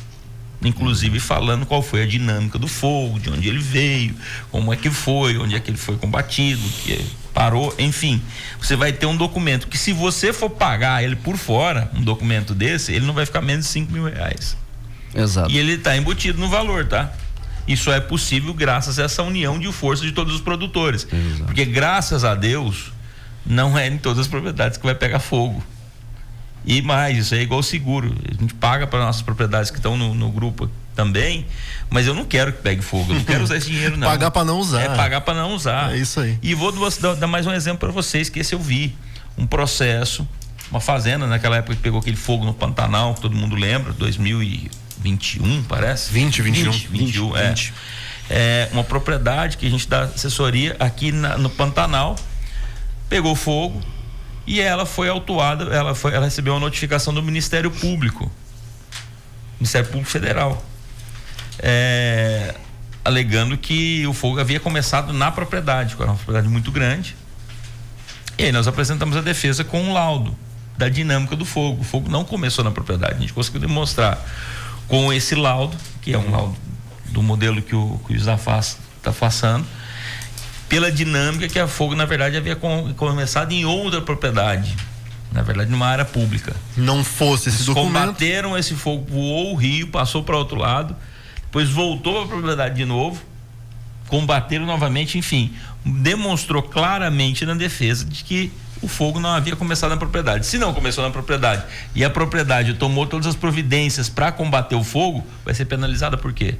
Inclusive falando qual foi a dinâmica do fogo, de onde ele veio, como é que foi, onde é que ele foi combatido, que parou, enfim. Você vai ter um documento que, se você for pagar ele por fora, um documento desse, ele não vai ficar menos de 5 mil reais. Exato. E ele está embutido no valor, tá? Isso é possível graças a essa união de força de todos os produtores. Exato. Porque, graças a Deus, não é em todas as propriedades que vai pegar fogo. E mais, isso é igual seguro. A gente paga para nossas propriedades que estão no grupo também, mas eu não quero que pegue fogo, eu não quero usar esse dinheiro não. Pagar para não usar. É pagar para não usar. É isso aí. E vou dar mais um exemplo para vocês, que esse eu vi, um processo, uma fazenda naquela época que pegou aquele fogo no Pantanal, que todo mundo lembra, 2021 parece? 21. É uma propriedade que a gente dá assessoria aqui no Pantanal, pegou fogo e ela foi autuada, ela recebeu uma notificação do Ministério Público Federal, alegando que o fogo havia começado na propriedade, que era uma propriedade muito grande. E aí nós apresentamos a defesa com um laudo da dinâmica do fogo. O fogo não começou na propriedade. A gente conseguiu demonstrar com esse laudo, que é um laudo do modelo que o Zafaz está passando, pela dinâmica que o fogo, na verdade, havia começado em outra propriedade, na verdade, numa área pública. Não fosse esse documento. Combateram esse fogo, voou o rio, passou para o outro lado, depois voltou para a propriedade de novo, combateram novamente, enfim, demonstrou claramente na defesa de que o fogo não havia começado na propriedade. Se não começou na propriedade e a propriedade tomou todas as providências para combater o fogo, vai ser penalizada por quê?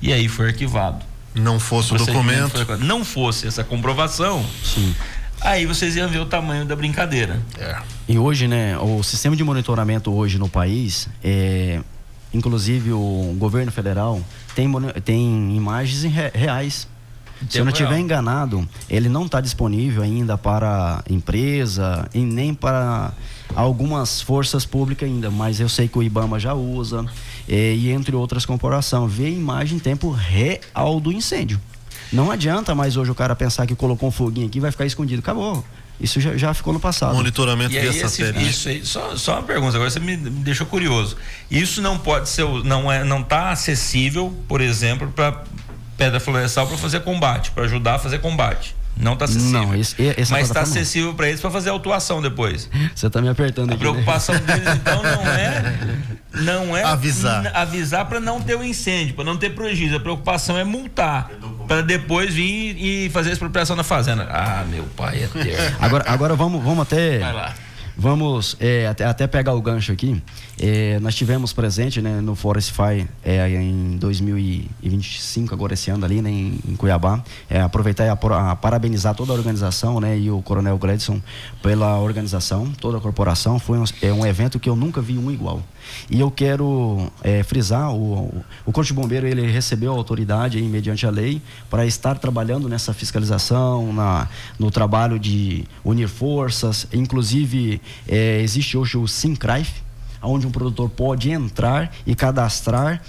E aí foi arquivado. Não fosse o documento. Não fosse essa comprovação. Sim. Aí vocês iam ver o tamanho da brincadeira. E hoje, né, o sistema de monitoramento hoje no país, inclusive o governo federal tem imagens reais. Se eu não estiver enganado, ele não está disponível ainda para empresa e nem para algumas forças públicas ainda, mas eu sei que o IBAMA já usa, e entre outras corporações, vê a imagem em tempo real do incêndio. Não adianta mais hoje o cara pensar que colocou um foguinho aqui e vai ficar escondido. Acabou. Isso já ficou no passado. Monitoramento via satélite. Isso aí, só uma pergunta, agora você me deixou curioso. Isso não pode ser, não está acessível, por exemplo, para Pedra Florestal para fazer combate, para ajudar a fazer combate. Não está acessível. Não, mas está acessível para eles para fazer autuação depois. Você está me apertando aqui. A preocupação deles, então, não é avisar para não ter o incêndio, para não ter prejuízo. A preocupação é multar, para depois vir e fazer a expropriação da fazenda. Ah, meu pai eterno. Agora vamos até. Vai lá. Vamos até pegar o gancho aqui. Nós tivemos presente, né, no Forest Fire em 2025, agora esse ano ali, né, em Cuiabá. Aproveitar e parabenizar toda a organização, né, e o Coronel Gledson pela organização, toda a corporação. Foi um evento que eu nunca vi um igual. E eu quero frisar, o Corpo de Bombeiro, ele recebeu a autoridade mediante a lei para estar trabalhando nessa fiscalização, no trabalho de unir forças. Inclusive, existe hoje o SINCRAIF, onde um produtor pode entrar e cadastrar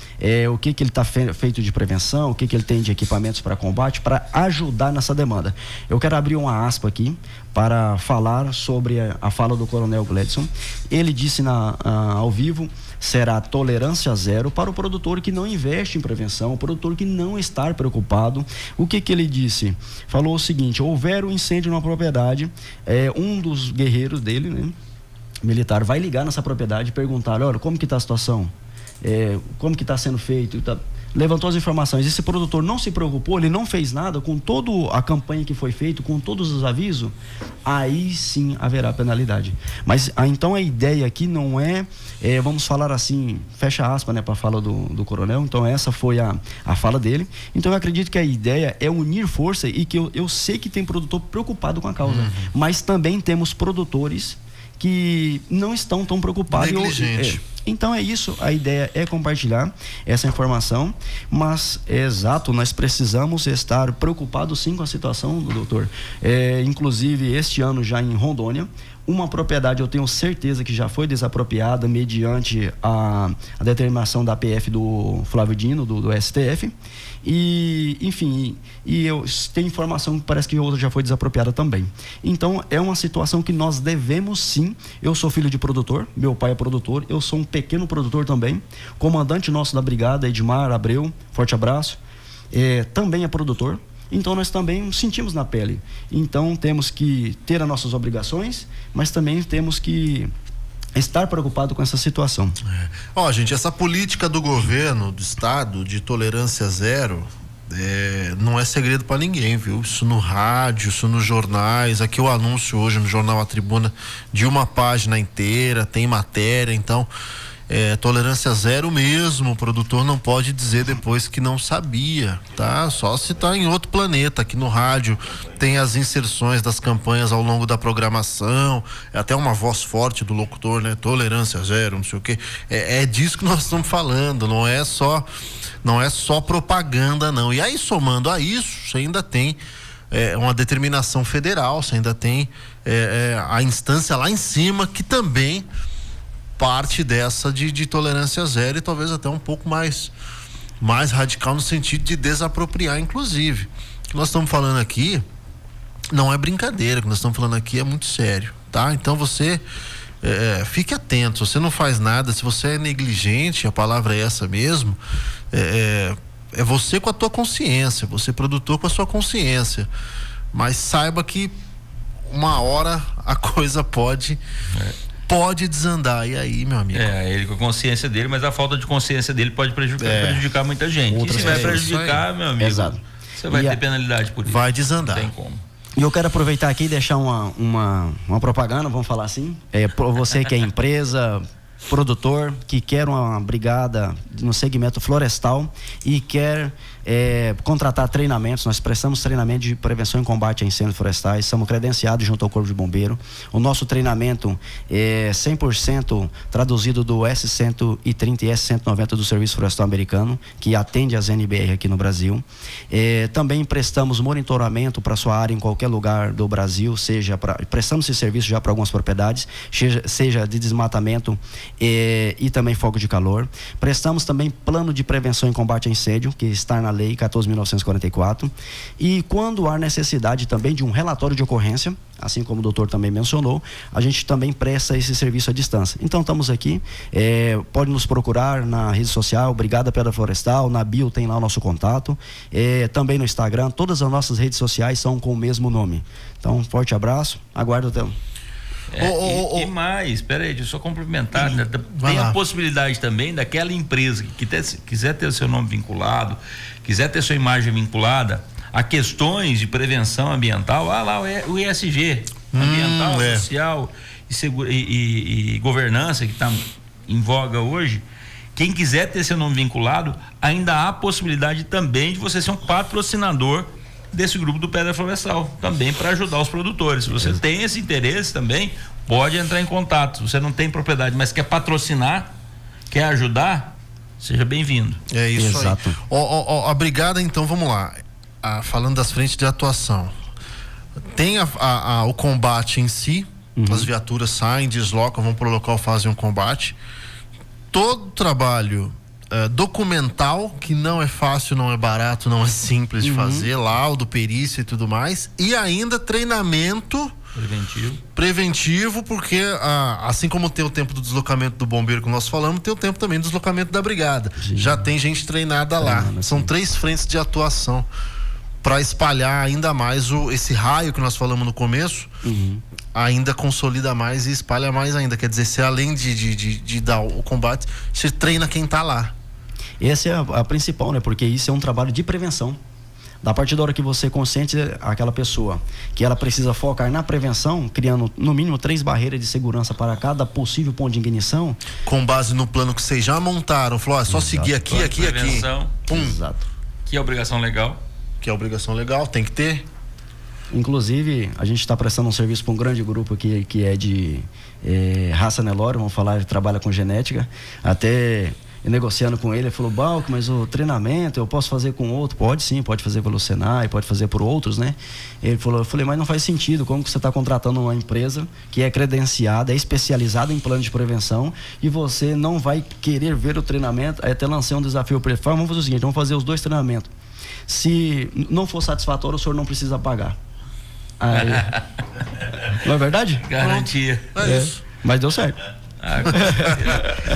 o que ele está feito de prevenção, o que ele tem de equipamentos para combate, para ajudar nessa demanda. Eu quero abrir uma aspa aqui para falar sobre a fala do Coronel Gledson. Ele disse ao vivo: será tolerância zero para o produtor que não investe em prevenção, o produtor que não está preocupado. O que ele disse? Falou o seguinte: houver um incêndio numa propriedade, um dos guerreiros dele, né, militar, vai ligar nessa propriedade e perguntar: olha, como que está a situação? Como que está sendo feito? Levantou as informações. Esse produtor não se preocupou, ele não fez nada com toda a campanha que foi feita, com todos os avisos, aí sim haverá penalidade. Mas então a ideia aqui não vamos falar assim, fecha aspas, né, para a fala do coronel. Então essa foi a fala dele. Então eu acredito que a ideia é unir força, e que eu sei que tem produtor preocupado com a causa, mas também temos produtores que não estão tão preocupados. Negligente. Então é isso, a ideia é compartilhar essa informação, mas é exato, nós precisamos estar preocupados sim com a situação do doutor. Inclusive, este ano já em Rondônia, uma propriedade eu tenho certeza que já foi desapropriada mediante a determinação da PF do Flávio Dino, do STF. E, enfim, eu tenho informação que parece que outra já foi desapropriada também. Então é uma situação que nós devemos sim. Eu sou filho de produtor, meu pai é produtor, eu sou um pequeno produtor também. Comandante nosso da brigada, Edmar Abreu, forte abraço, também é produtor. Então nós também sentimos na pele. Então temos que ter as nossas obrigações, mas também temos que estar preocupado com essa situação. Gente, essa política do governo, do estado, de tolerância zero, não é segredo para ninguém, viu? Isso no rádio, isso nos jornais. Aqui o anúncio hoje no jornal A Tribuna de uma página inteira, tem matéria. Então tolerância zero mesmo. O produtor não pode dizer depois que não sabia, tá? Só se tá em outro planeta. Aqui no rádio tem as inserções das campanhas ao longo da programação, é até uma voz forte do locutor, né? Tolerância zero, não sei o quê. É disso que nós estamos falando, não é só propaganda, não. E aí, somando a isso, você ainda tem uma determinação federal, você ainda tem a instância lá em cima que também parte dessa de tolerância zero, e talvez até um pouco mais radical no sentido de desapropriar, inclusive. O que nós estamos falando aqui não é brincadeira, o que nós estamos falando aqui é muito sério, tá? Então você fique atento, se você não faz nada, se você é negligente, a palavra é essa mesmo, é você com a tua consciência, você produtor com a sua consciência, mas saiba que uma hora a coisa pode desandar, e aí, meu amigo? Ele com a consciência dele, mas a falta de consciência dele pode prejudicar muita gente. E se vai prejudicar, meu amigo, exato, você vai ter penalidade por isso. Vai desandar. Não tem como. E eu quero aproveitar aqui e deixar uma propaganda, vamos falar assim, para você que é empresa, produtor, que quer uma brigada no segmento florestal e quer contratar treinamentos. Nós prestamos treinamento de prevenção e combate a incêndios florestais, somos credenciados junto ao Corpo de Bombeiro. O nosso treinamento é 100% traduzido do S130 e S190 do Serviço Florestal Americano, que atende as NBR aqui no Brasil. Também prestamos monitoramento para sua área em qualquer lugar do Brasil, prestamos esse serviço já para algumas propriedades, seja de desmatamento e também fogo de calor. Prestamos também plano de prevenção e combate a incêndio, que está na Lei 14.944, e quando há necessidade também de um relatório de ocorrência, assim como o doutor também mencionou, a gente também presta esse serviço à distância. Então estamos aqui, pode nos procurar na rede social, Brigada Pedra Florestal, na bio tem lá o nosso contato, também no Instagram, todas as nossas redes sociais são com o mesmo nome. Então, um forte abraço, aguardo o teu. E mais, espera aí, deixa eu só complementar, né? Tem a possibilidade também daquela empresa que quiser ter o seu nome vinculado, quiser ter sua imagem vinculada a questões de prevenção ambiental, lá o ESG, ambiental, social e governança, que está em voga hoje. Quem quiser ter seu nome vinculado, ainda há a possibilidade também de você ser um patrocinador desse grupo do Pedra Florestal, também para ajudar os produtores. Se você tem esse interesse também, pode entrar em contato. Se você não tem propriedade, mas quer patrocinar, quer ajudar, seja bem-vindo. É isso. Exato. Aí. A brigada, então, vamos lá. Falando das frentes de atuação, tem o combate em si, as viaturas saem, deslocam, vão para o local, fazem um combate. Todo o trabalho documental, que não é fácil, não é barato, não é simples de fazer, laudo, perícia e tudo mais, e ainda treinamento preventivo, porque assim como tem o tempo do deslocamento do bombeiro que nós falamos, tem o tempo também do deslocamento da brigada. Já tem gente treinada lá. São 3 frentes de atuação para espalhar ainda mais esse raio que nós falamos no começo, ainda consolida mais e espalha mais ainda. Quer dizer, se além de dar o combate, você treina quem está lá. Essa é a principal, né? Porque isso é um trabalho de prevenção. Da partir da hora que você consciente aquela pessoa que ela precisa focar na prevenção, criando no mínimo 3 barreiras de segurança para cada possível ponto de ignição. Com base no plano que vocês já montaram, falou, só seguir aqui, aqui, prevenção, aqui. Pum. Exato. Que é obrigação legal. Que é obrigação legal, tem que ter. Inclusive, a gente está prestando um serviço para um grande grupo aqui que é de raça Nelore, vamos falar, ele trabalha com genética. Até negociando com ele falou, Balco, mas o treinamento eu posso fazer com outro? Pode sim, pode fazer pelo Senai, pode fazer por outros, né? Ele falou, eu falei, mas não faz sentido, como que você está contratando uma empresa que é credenciada, é especializada em plano de prevenção e você não vai querer ver o treinamento? Aí até lancei um desafio para ele, vamos fazer o seguinte, vamos fazer os 2 treinamentos. Se não for satisfatório, o senhor não precisa pagar. Aí, não é verdade? Garantia. Mas deu certo.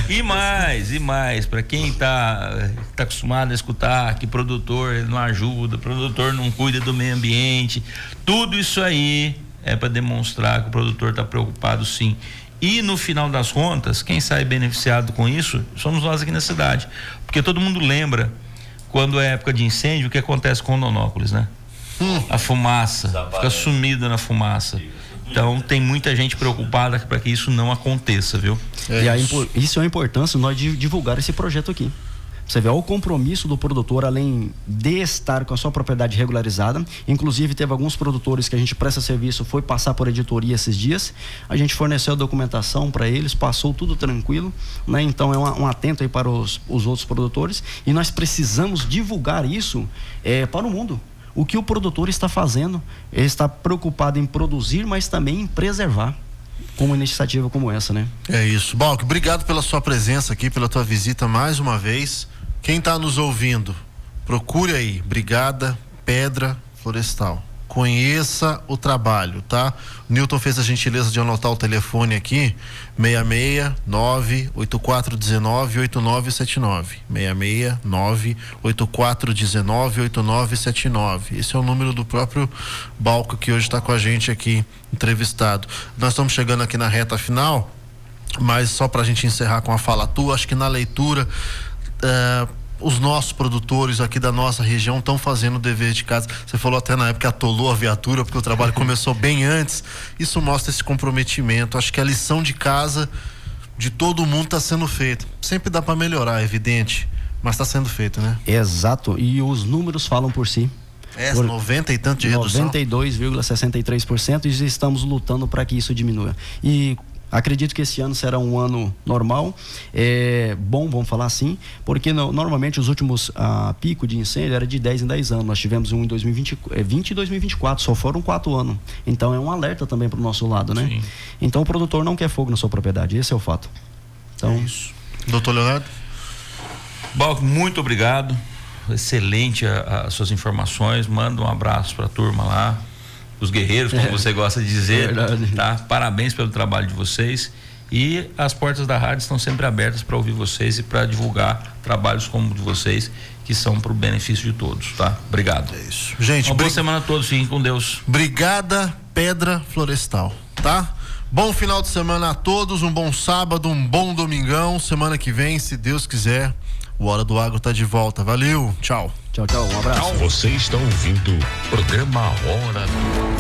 E mais, para quem tá acostumado a escutar que produtor ele não ajuda, produtor não cuida do meio ambiente, tudo isso aí é para demonstrar que o produtor está preocupado, sim. E no final das contas, quem sai beneficiado com isso somos nós aqui na cidade, porque todo mundo lembra quando é época de incêndio o que acontece com Rondonópolis, né? A fumaça fica sumida na fumaça. Então tem muita gente preocupada para que isso não aconteça, viu? Isso é a importância nós de divulgar esse projeto aqui. Você vê o compromisso do produtor, além de estar com a sua propriedade regularizada. Inclusive teve alguns produtores que a gente presta serviço, foi passar por editoria esses dias. A gente forneceu a documentação para eles, passou tudo tranquilo, né? Então é um atento aí para os outros produtores. E nós precisamos divulgar isso para o mundo. O que o produtor está fazendo, ele está preocupado em produzir, mas também em preservar, com uma iniciativa como essa, né? É isso. Balk, obrigado pela sua presença aqui, pela tua visita mais uma vez. Quem está nos ouvindo, procure aí, Brigada Pedra Florestal. Conheça o trabalho, tá? O Newton fez a gentileza de anotar o telefone aqui, 669-8419-8979. 669-8419-8979. Esse é o número do próprio Balk, que hoje está com a gente aqui, entrevistado. Nós estamos chegando aqui na reta final, mas só para a gente encerrar com a fala tua, acho que na leitura... os nossos produtores aqui da nossa região estão fazendo o dever de casa. Você falou até na época que atolou a viatura, porque o trabalho começou bem antes. Isso mostra esse comprometimento. Acho que a lição de casa de todo mundo está sendo feita. Sempre dá para melhorar, é evidente, mas está sendo feito, né? Exato, e os números falam por si. 90 e tanto de redução. 92,63%, e estamos lutando para que isso diminua. E acredito que esse ano será um ano normal, bom, vamos falar assim, porque normalmente os últimos pico de incêndio era de 10 em 10 anos. Nós tivemos um em 2020 e 2024, só foram 4 anos. Então é um alerta também para o nosso lado, né? Sim. Então o produtor não quer fogo na sua propriedade, esse é o fato. Então, é isso. Doutor Leonardo? Balk, muito obrigado. Excelente as suas informações. Manda um abraço para a turma lá. Os guerreiros, como você gosta de dizer, tá? Parabéns pelo trabalho de vocês, e as portas da rádio estão sempre abertas para ouvir vocês e para divulgar trabalhos como o de vocês, que são para o benefício de todos, tá? Obrigado. É isso. Gente, uma boa semana a todos, fiquem com Deus. Brigada Pedra Florestal, tá? Bom final de semana a todos, um bom sábado, um bom domingão. Semana que vem, se Deus quiser, o Hora do Agro tá de volta. Valeu, tchau. Tchau, um abraço. Você está ouvindo o programa Hora do